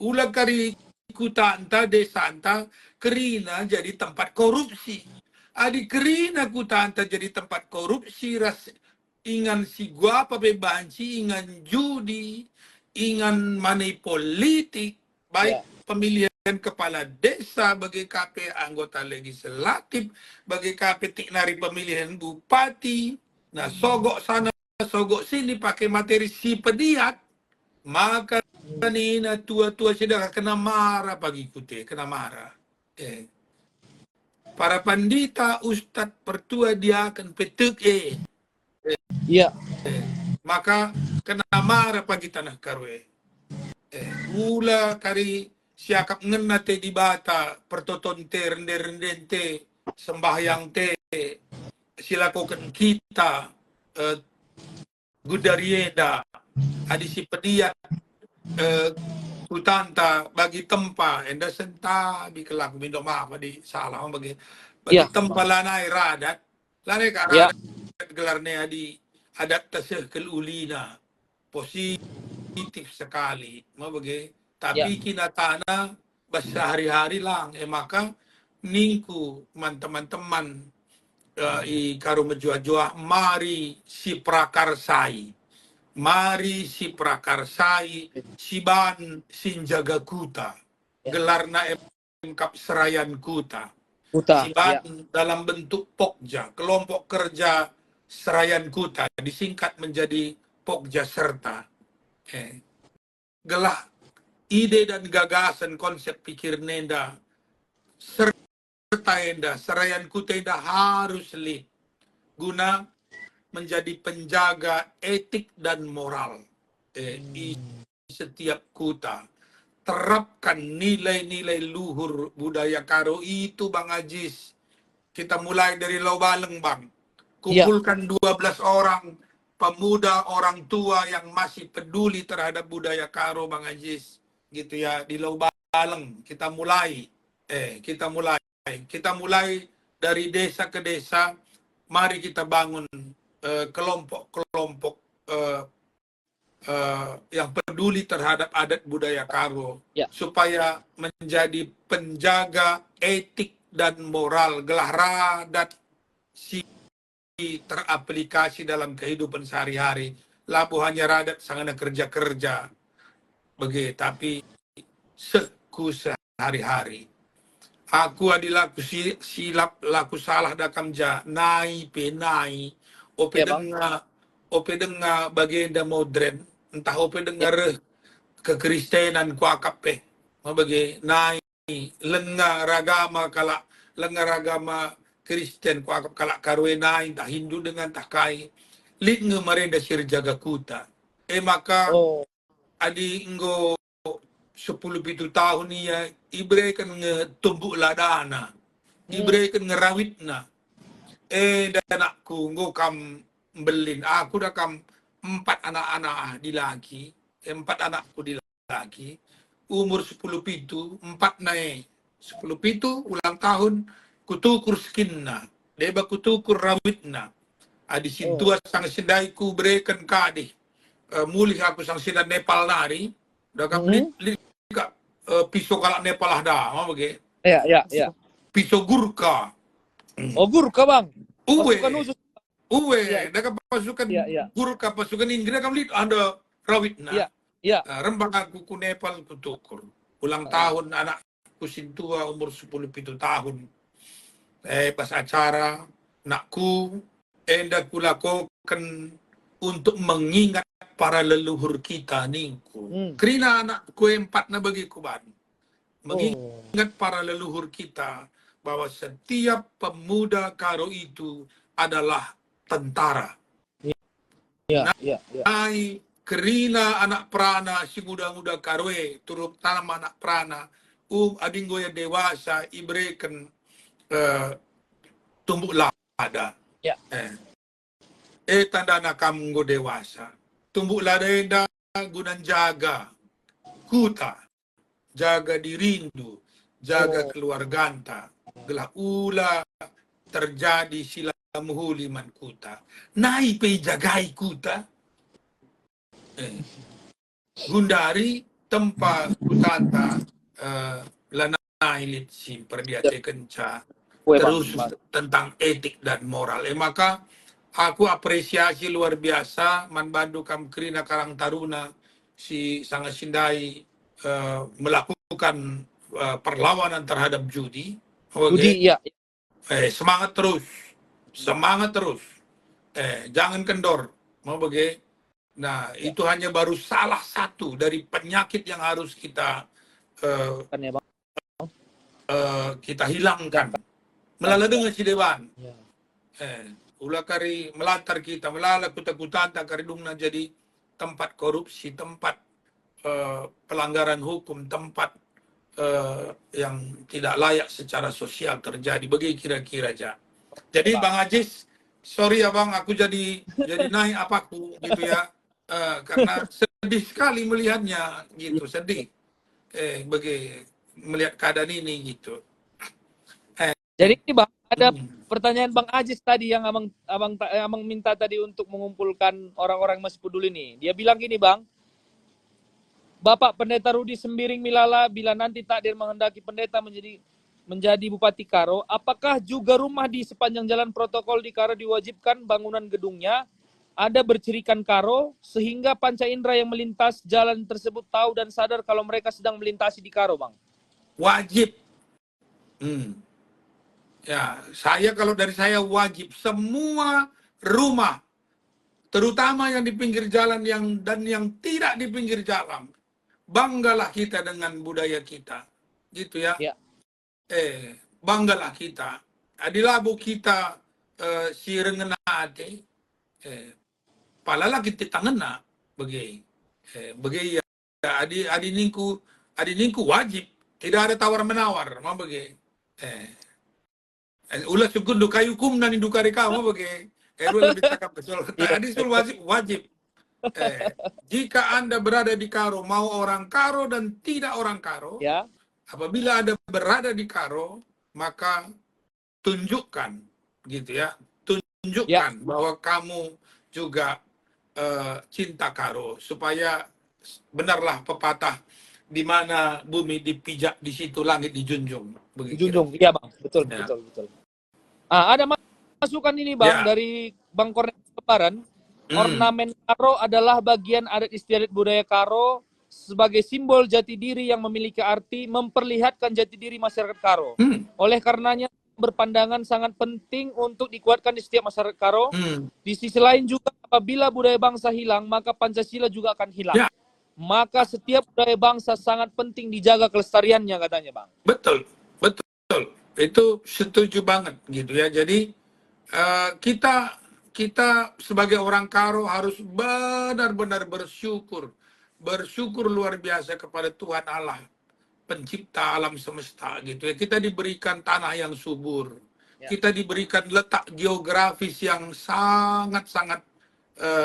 Ulah kari kuta anta desa anta kerina jadi tempat korupsi. Adi kerina kuta anta jadi tempat korupsi, ingan si gua apa pe banci, ingan judi, ingan money politik, baik pemilihan kepala desa, bagi KP anggota legislatif, bagi KP tiknari pemilihan bupati. Nah, sogok sana, sogok sini pakai materi si pediat, maka nina tua-tua sudah kena marah pagi kute, kena marah. Para pandita, ustadz, pertua dia akan petuk maka kena marah pagi tanah karwe. Ula kari siakap ngena te di bata pertoton te rende-renden te sembahyang te silakukan kita gudarieda adisi pediat kutanta bagi tempa enda senta bi kelak mindo maaf di salah bagi tempa lanai radat lanai ka radat gelarnya di adat tasih kelulina positif sekali mau bagi tapi kinatana sehari-hari lang maka ningku teman-teman i karu menjua-jua mari si prakarsai si ban sinjaga kuta gelarna emkap serayan kuta si ban dalam bentuk pokja kelompok kerja serayan kuta disingkat menjadi pokja serta gelah ide dan gagasan konsep pikir nenda serta enda serayan kuta enda harus lead guna menjadi penjaga etik dan moral di setiap kota. Terapkan nilai-nilai luhur budaya Karo itu, Bang Ajis. Kita mulai dari Laubaleng, Bang. Kumpulkan 12 orang pemuda, orang tua yang masih peduli terhadap budaya Karo, Bang Ajis. Gitu ya, di Laubaleng. Kita mulai. Kita mulai dari desa ke desa. Mari kita bangun kelompok-kelompok yang peduli terhadap adat budaya Karo, supaya menjadi penjaga etik dan moral, gelah radat si teraplikasi dalam kehidupan sehari-hari. Labu hanya radat sangana kerja-kerja begitu, tapi seku sehari-hari. Aku adalah silap laku salah dakam ja nai penai ope denga bagenda modern, entah ope dengar kekristenan ku akape mabage nai lenga ragama kala lenga ragama Kristen ku akap kala karwe nai entah Hindu dengan entah kai linge marenda sir jaga kuta maka adi inggo 10-7 tahun ya ibre kan ngetumbuk ladana ibre kan ngerawitna dan anakku nggo kam belin aku dah kam 4 anak-anak di laki 4 anakku di laki umur 10 pitu 4 naik 10 pitu ulang tahun kutukur skinna deba kutukur rawitna adi sintua sang sedai ku berikan kadih mulih aku sang sidan Nepal nari dah kam pisau kalak Nepal ada mau bagi pisau Gurkha Gurkha, Bang. Uwe Ya. dah pasukan Gurkha pasukan Inggris kam lihat ada rawitna rembang aku ku Nepal ku tukur ulang tahun anakku sintua umur 10 tahun pas acara nakku endak kulakukan untuk mengingat para leluhur kita ningku kerina anakku 4 na bagi kuban mengingat para leluhur kita bahwa setiap pemuda Karo itu adalah tentara. Nai kerina anak prana si muda-muda Karoe turut tanam anak prana adinggo ya dewasa ibrekan tumbuk lada tanda anak kamu dewasa tumbuk lada gunan jaga kuta jaga dirindu jaga keluarganta gelah ula terjadi sila muhuliman kuta nai pe jagai kuta gundari tempat kutanta lanai litsi perdiate kenca terus tentang etik dan moral maka aku apresiasi luar biasa man bandu kam kerina Karang Taruna si sangat sindai melakukan perlawanan terhadap judi. Semangat terus jangan kendor mau bagi itu hanya baru salah satu dari penyakit yang harus kita kita hilangkan melala dengan si dewan ulah kari melatar kita melala kuta-kuta kari dungna jadi tempat korupsi, tempat pelanggaran hukum, tempat yang tidak layak secara sosial terjadi. Bagi kira-kira aja. Jadi Bang Ajis, sorry ya Bang, aku jadi naik apaku gitu ya, karena sedih sekali melihatnya gitu, sedih. Bagi melihat keadaan ini gitu. Jadi Bang, ada pertanyaan Bang Ajis tadi yang abang minta tadi untuk mengumpulkan orang-orang Mas Peduli ini. Dia bilang gini Bang, Bapak Pendeta Rudi Sembiring Milala, bila nanti takdir menghendaki pendeta menjadi Bupati Karo, apakah juga rumah di sepanjang jalan protokol di Karo diwajibkan bangunan gedungnya ada bercirikan Karo sehingga panca indera yang melintas jalan tersebut tahu dan sadar kalau mereka sedang melintasi di Karo, Bang? Wajib. Ya, kalau dari saya wajib semua rumah, terutama yang di pinggir jalan dan yang tidak di pinggir jalan. Banggalah kita dengan budaya kita, gitu ya. Banggalah kita. Adilabu kita si rengenate, palala kita tangena bagi bagi ya adi ningku wajib tidak ada tawar menawar mah bagi ulah sugundu kayu kum nani dukari kamu bagi ulah lebih cakap betul adi sul wajib jika Anda berada di Karo, mau orang Karo dan tidak orang Karo, Ya. apabila Anda berada di Karo, maka tunjukkan, gitu ya, tunjukkan bahwa kamu juga cinta Karo, supaya benarlah pepatah di mana bumi dipijak, di situ langit dijunjung. Dijunjung, iya Bang, betul, ya. betul. Ada masukan ini Bang dari Bang Kornet Kebaran. Ornamen Karo adalah bagian adat istiadat budaya Karo sebagai simbol jati diri yang memiliki arti memperlihatkan jati diri masyarakat Karo. Oleh karenanya berpandangan sangat penting untuk dikuatkan di setiap masyarakat Karo. Di sisi lain juga apabila budaya bangsa hilang, maka Pancasila juga akan hilang. Maka setiap budaya bangsa sangat penting dijaga kelestariannya katanya Bang. Betul. Itu setuju banget gitu ya. Jadi kita sebagai orang Karo harus benar-benar bersyukur luar biasa kepada Tuhan Allah, pencipta alam semesta gitu ya. Kita diberikan tanah yang subur, kita diberikan letak geografis yang sangat-sangat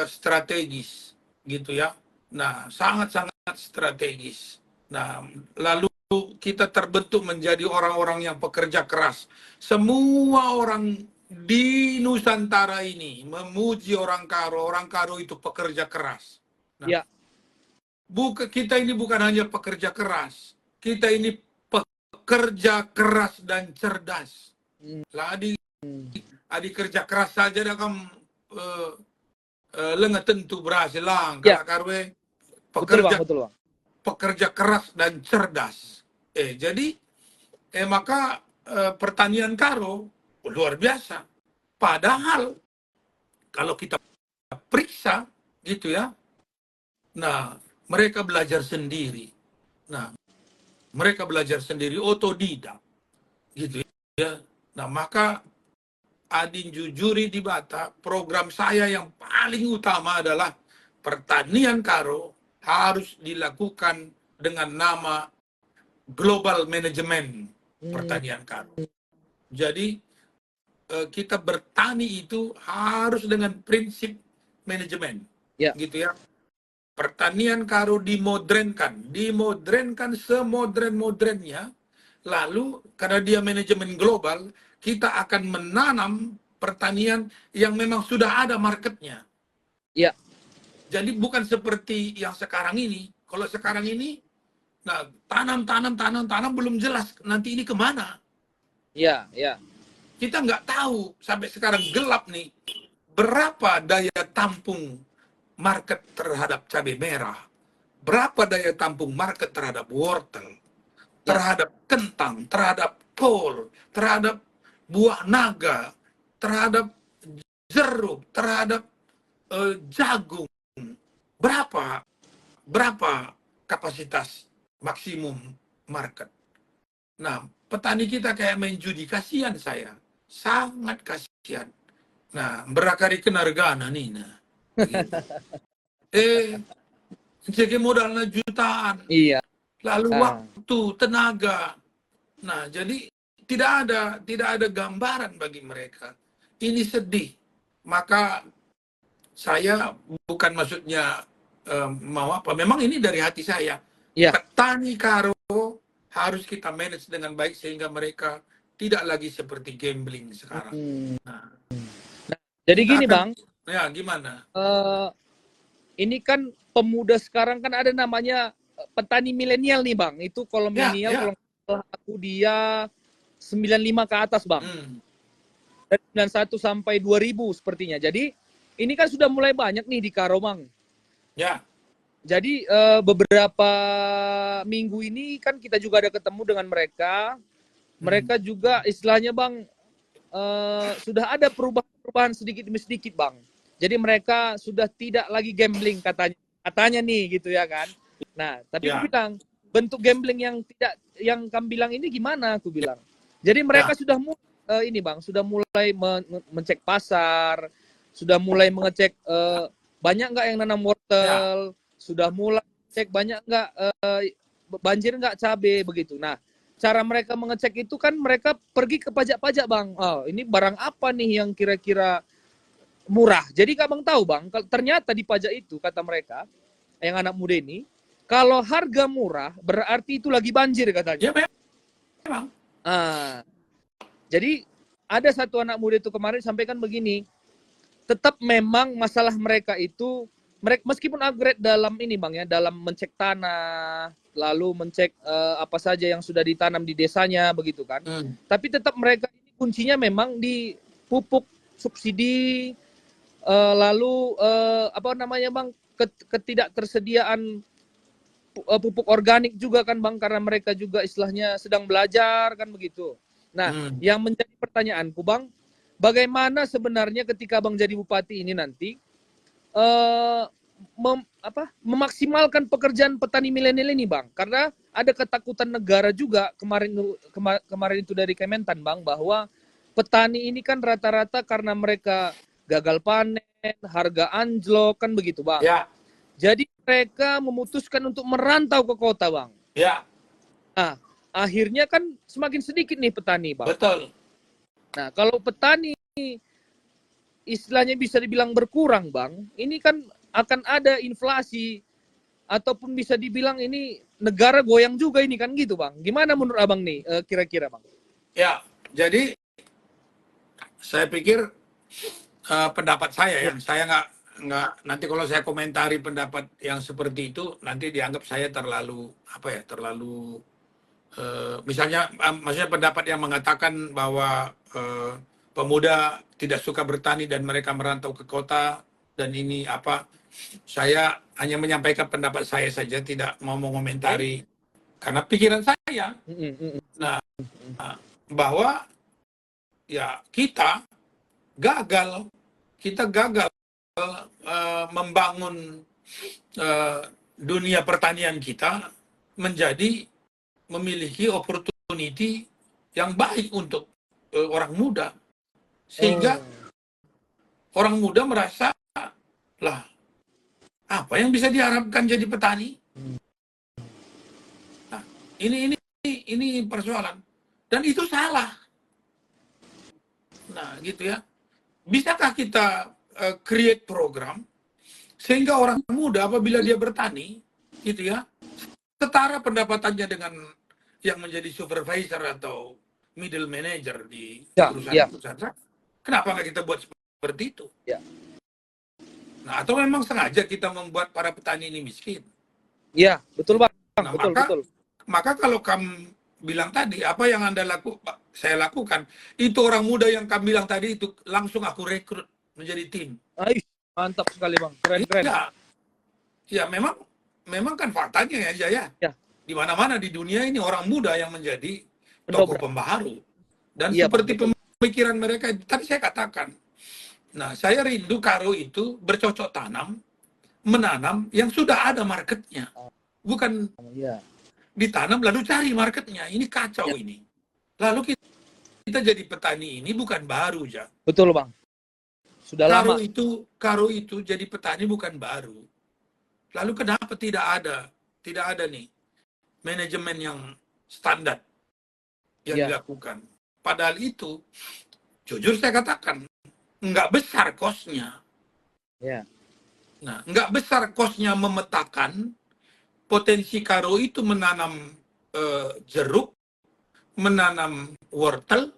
strategis gitu ya. Nah, sangat-sangat strategis. Nah, lalu kita terbentuk menjadi orang-orang yang pekerja keras. Semua orang di Nusantara ini memuji orang Karo itu pekerja keras. Nah, kita ini bukan hanya pekerja keras, kita ini pekerja keras dan cerdas. Lah adi kerja keras saja dah kamu lenga tentu berhasil lang. Karwe pekerja keras dan cerdas. Jadi maka pertanian Karo luar biasa. Padahal kalau kita periksa gitu ya, nah mereka belajar sendiri. Nah mereka belajar sendiri otodidak gitu ya. Nah maka Adin Jujuri di Bata, program saya yang paling utama adalah pertanian Karo harus dilakukan dengan nama Global Management Pertanian Karo. Jadi kita bertani itu harus dengan prinsip manajemen, gitu ya. Pertanian Karo dimodernkan semodern-modernnya. Lalu karena dia manajemen global, kita akan menanam pertanian yang memang sudah ada marketnya. Jadi bukan seperti yang sekarang ini. Kalau sekarang ini, nah tanam belum jelas nanti ini kemana. Kita nggak tahu sampai sekarang gelap nih berapa daya tampung market terhadap cabai merah, berapa daya tampung market terhadap wortel, terhadap kentang, terhadap kol, terhadap buah naga, terhadap jeruk, terhadap jagung. Berapa kapasitas maksimum market. Nah, petani kita kayak main judi, kasihan saya. Sangat kasihan. Nah, berakari kenargana nih. Nah. Jadi modalnya jutaan. Lalu waktu, tenaga. Nah, jadi tidak ada gambaran bagi mereka. Ini sedih. Maka saya bukan maksudnya mau apa. Memang ini dari hati saya. Petani Karo harus kita manage dengan baik sehingga mereka tidak lagi seperti gambling sekarang. Nah, jadi gini Bang. Ya gimana? Ini kan pemuda sekarang kan ada namanya petani milenial nih Bang. Itu kalau milenial kalau aku dia 95 ke atas Bang. Dari 91 sampai 2000 sepertinya. Jadi ini kan sudah mulai banyak nih di Karo Bang. Jadi beberapa minggu ini kan kita juga ada ketemu dengan mereka. Mereka juga istilahnya Bang sudah ada perubahan sedikit demi sedikit Bang. Jadi mereka sudah tidak lagi gambling katanya nih gitu ya kan. Nah, tapi aku bilang bentuk gambling yang kamu bilang ini gimana aku bilang. Jadi mereka sudah ini Bang, sudah mulai mencek pasar, sudah mulai mengecek banyak nggak yang nanam wortel, sudah mulai cek banyak nggak banjir nggak cabai begitu. Nah, cara mereka mengecek itu kan mereka pergi ke pajak-pajak, Bang. Oh, ini barang apa nih yang kira-kira murah. Jadi Kak Bang tahu, Bang, ternyata di pajak itu kata mereka yang anak muda ini, kalau harga murah berarti itu lagi banjir katanya. Ya memang. Jadi ada satu anak muda itu kemarin sampaikan begini, tetap memang masalah mereka itu, mereka meskipun upgrade dalam ini Bang ya, dalam mencek tanah, lalu mencek apa saja yang sudah ditanam di desanya begitu kan. Tapi tetap mereka ini kuncinya memang di pupuk subsidi, lalu apa namanya Bang, ketidaktersediaan pupuk organik juga kan Bang, karena mereka juga istilahnya sedang belajar kan begitu. Nah, yang menjadi pertanyaanku Bang, bagaimana sebenarnya ketika Bang jadi bupati ini nanti memaksimalkan pekerjaan petani milenial ini Bang? Karena ada ketakutan negara juga kemarin itu dari Kementan Bang, bahwa petani ini kan rata-rata karena mereka gagal panen, harga anjlok kan begitu Bang. Ya. Jadi mereka memutuskan untuk merantau ke kota Bang. Ya. Nah, akhirnya kan semakin sedikit nih petani Bang. Betul. Nah, kalau petani istilahnya bisa dibilang berkurang Bang, ini kan akan ada inflasi ataupun bisa dibilang ini negara goyang juga ini kan gitu Bang. Gimana menurut Abang nih kira-kira Bang? Ya, jadi saya pikir pendapat saya yang saya nggak nanti kalau saya komentari pendapat yang seperti itu nanti dianggap saya terlalu misalnya maksudnya pendapat yang mengatakan bahwa pemuda tidak suka bertani dan mereka merantau ke kota dan ini apa, saya hanya menyampaikan pendapat saya saja, tidak mau mengomentari karena pikiran saya. Nah, bahwa ya kita gagal membangun dunia pertanian kita menjadi memiliki opportunity yang baik untuk orang muda, sehingga orang muda merasa lah apa yang bisa diharapkan jadi petani. Nah, ini persoalan dan itu salah. Nah, gitu ya. Bisakah kita create program sehingga orang muda apabila dia bertani, gitu ya, setara pendapatannya dengan yang menjadi supervisor atau middle manager di perusahaan-perusahaan. Kenapa nggak kita buat seperti itu? Ya. Nah, atau memang sengaja kita membuat para petani ini miskin? Iya, betul Bang. Nah, betul. Maka kalau kamu bilang tadi, apa yang saya lakukan, itu orang muda yang kamu bilang tadi itu langsung aku rekrut menjadi tim. Mantap sekali Bang, keren. Ya, memang kan faktanya ya. Di mana-mana di dunia ini orang muda yang menjadi tokoh pembaharu. Dan seperti pemikiran mereka, tadi saya katakan, nah saya rindu Karo itu bercocok tanam, menanam yang sudah ada marketnya. Bukan ditanam lalu cari marketnya. Ini kacau ini. Lalu kita jadi petani ini bukan baru, ya. Betul Bang. Sudah lama. Karo itu jadi petani bukan baru. Lalu kenapa tidak ada nih manajemen yang standar yang dilakukan? Padahal itu, jujur saya katakan, nggak besar kosnya. Nah, nggak besar kosnya memetakan potensi Karo itu menanam jeruk, menanam wortel,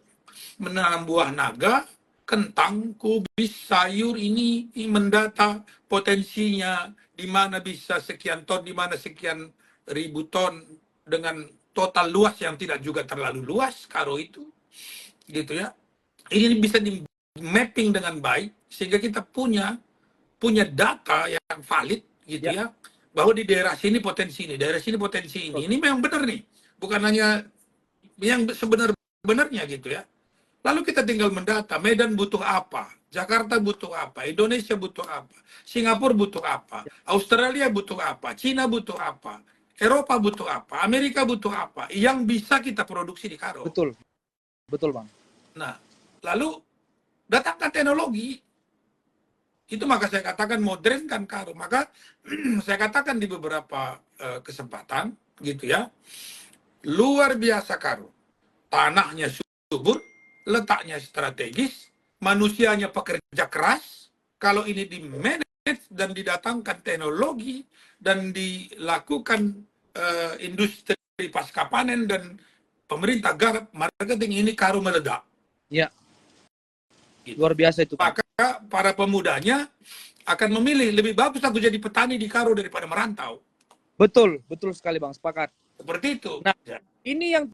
menanam buah naga, kentang, kubis, sayur, ini mendata potensinya di mana bisa sekian ton, di mana sekian ribu ton dengan total luas yang tidak juga terlalu luas Karo itu, gitu ya. Ini bisa di mapping dengan baik sehingga kita punya data yang valid, gitu ya, bahwa di daerah sini potensi ini, daerah sini potensi ini. Ini memang benar nih, bukan hanya yang sebenar-benarnya gitu ya. Lalu kita tinggal mendata, Medan butuh apa, Jakarta butuh apa, Indonesia butuh apa, Singapura butuh apa, Australia butuh apa, Cina butuh apa, Eropa butuh apa, Amerika butuh apa, yang bisa kita produksi di Karo. Betul Bang. Nah, lalu datangkan teknologi. Itu maka saya katakan modernkan Karo. Maka saya katakan di beberapa kesempatan gitu ya, luar biasa Karo. Tanahnya subur, letaknya strategis, manusianya pekerja keras. Kalau ini di manage dan didatangkan teknologi dan dilakukan industri pasca panen dan pemerintah garap marketing, ini Karo meledak. Ya. Gitu. Luar biasa itu, Pak. Maka para pemudanya akan memilih lebih bagus aku jadi petani di Karo daripada merantau. Betul, betul sekali Bang, sepakat. Seperti itu. Nah, ini yang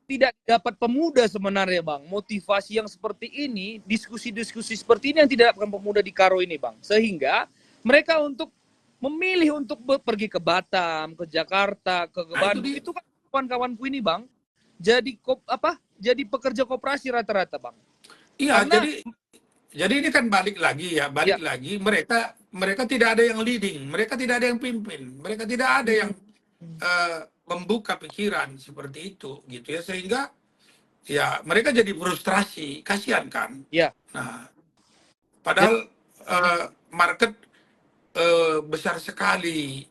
tidak dapat pemuda sebenarnya Bang. Motivasi yang seperti ini, diskusi-diskusi seperti ini yang tidak dapat pemuda di Karo ini Bang. Sehingga mereka untuk memilih untuk pergi ke Batam, ke Jakarta, ke Bandung. Itu kan kawan-kawanku ini Bang. Jadi jadi pekerja koperasi rata-rata Bang. Iya, karena, jadi ini kan balik lagi lagi mereka tidak ada yang leading, mereka tidak ada yang pimpin, mereka tidak ada yang membuka pikiran seperti itu gitu ya, sehingga ya mereka jadi frustrasi, kasihan kan. Ya. Nah, padahal market besar sekali,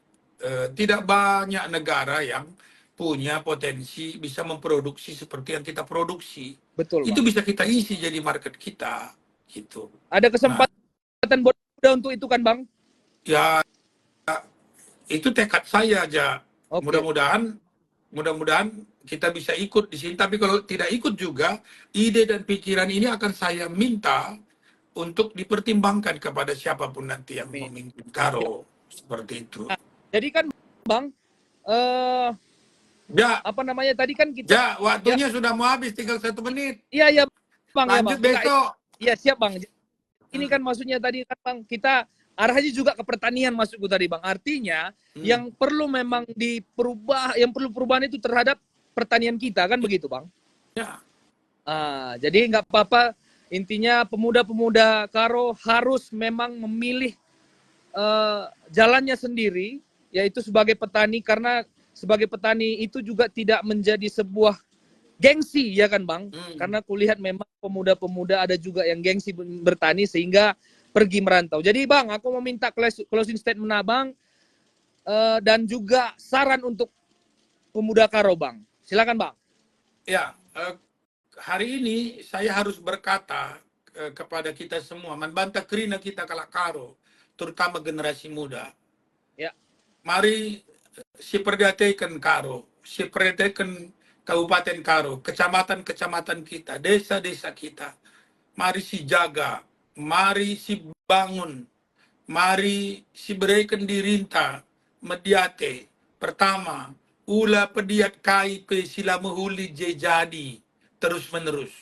tidak banyak negara yang punya potensi bisa memproduksi seperti yang kita produksi. Betul, itu Bang. bisa kita isi jadi market kita gitu. Ada kesempatan buat muda untuk itu kan Bang? Ya, itu tekad saya aja. Okay. Mudah-mudahan kita bisa ikut di sini. Tapi kalau tidak ikut juga, ide dan pikiran ini akan saya minta untuk dipertimbangkan kepada siapapun nanti yang memimpin Karo. Seperti itu. Nah, jadi kan Bang, apa namanya tadi kan kita... Ya, waktunya sudah mau habis, tinggal 1 menit. Iya Bang. Lanjut ya, Bang. Besok. Iya siap Bang. Ini kan maksudnya tadi kan Bang, kita arahnya juga ke pertanian masukku tadi Bang. Artinya yang perlu memang yang perlu perubahan itu terhadap pertanian kita kan begitu Bang? Ya. Jadi nggak apa-apa, intinya pemuda-pemuda Karo harus memang memilih jalannya sendiri, yaitu sebagai petani, karena sebagai petani itu juga tidak menjadi sebuah gengsi ya kan Bang? Karena kulihat memang pemuda-pemuda ada juga yang gengsi bertani sehingga pergi merantau. Jadi Bang, aku mau minta closing statement Abang dan juga saran untuk pemuda Karo Bang. Silakan Bang. Ya, hari ini saya harus berkata kepada kita semua, membantah kerina kita kalak Karo, terutama generasi muda. Ya. Mari si perhatikan Karo, si perhatikan Kabupaten Karo, kecamatan-kecamatan kita, desa-desa kita. Mari si jaga, mari si bangun, mari si berikan dirinta, mediate. Pertama, ula pediat kai pe sila mehuli je jadi terus menerus.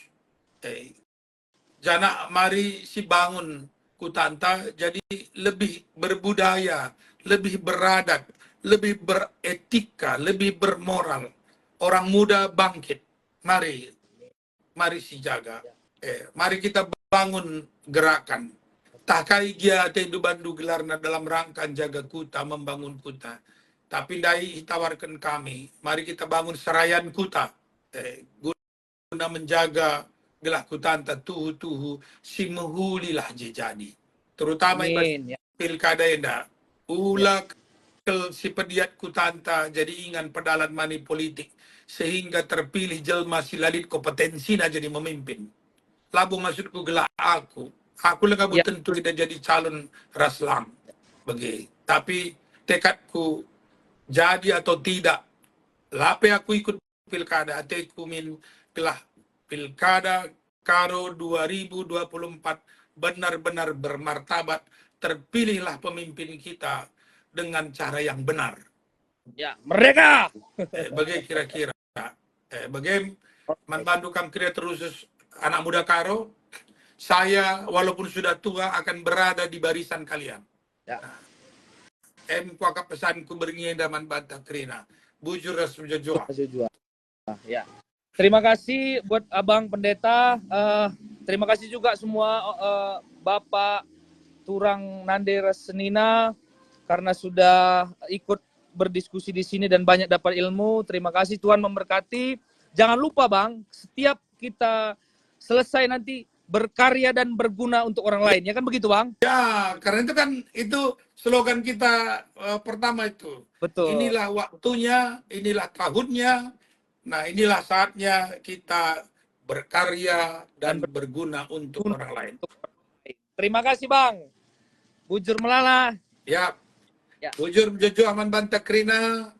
Jana mari si bangun kutanta jadi lebih berbudaya, lebih beradat, lebih beretika, lebih bermoral. Orang muda bangkit. Mari si jaga. Mari kita bangun gerakan. Takai gia tendu bandu gelarna dalam rangka jaga kuta, membangun kuta. Tapi dai tawarkan kami, mari kita bangun serayan kuta. Guna menjaga gelah kutanta tuhu-tuhu si mehulilah je jadi. Terutama pilkada enda. Ula si pediat kutanta jadi ingan pedalan mani politik sehingga terpilih jelma si lalit kompetensi na jadi memimpin. Labu maksudku gelah aku lah kamu tentu tidak jadi calon raslang bagi. Tapi tekadku jadi atau tidak, lape aku ikut pilkada, aku min gelah pilkada Karo 2024 benar-benar bermartabat, terpilihlah pemimpin kita dengan cara yang benar. Ya, merdeka. Bagi kira-kira, bagi membantu kam terus anak muda Karo, saya walaupun sudah tua akan berada di barisan kalian. Ya. Kuaka pesanku berngenda manbantah kerina. Bujur rasujajua. Ya. Terima kasih buat Abang Pendeta. Terima kasih juga semua Bapak Turang Nande Senina karena sudah ikut berdiskusi di sini dan banyak dapat ilmu. Terima kasih, Tuhan memberkati. Jangan lupa Bang, setiap kita selesai nanti berkarya dan berguna untuk orang lain. Ya kan begitu, Bang? Ya, karena itu kan slogan kita pertama itu. Betul. Inilah waktunya, inilah tahunnya. Nah, inilah saatnya kita berkarya dan berguna untuk orang lain. Terima kasih, Bang. Bujur melala. Ya. Bujur Jojo Aman Bantakrina.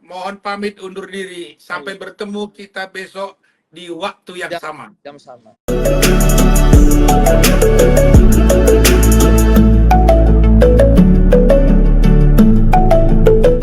Mohon pamit undur diri. Sampai bertemu kita besok di waktu yang sama. Jam sama.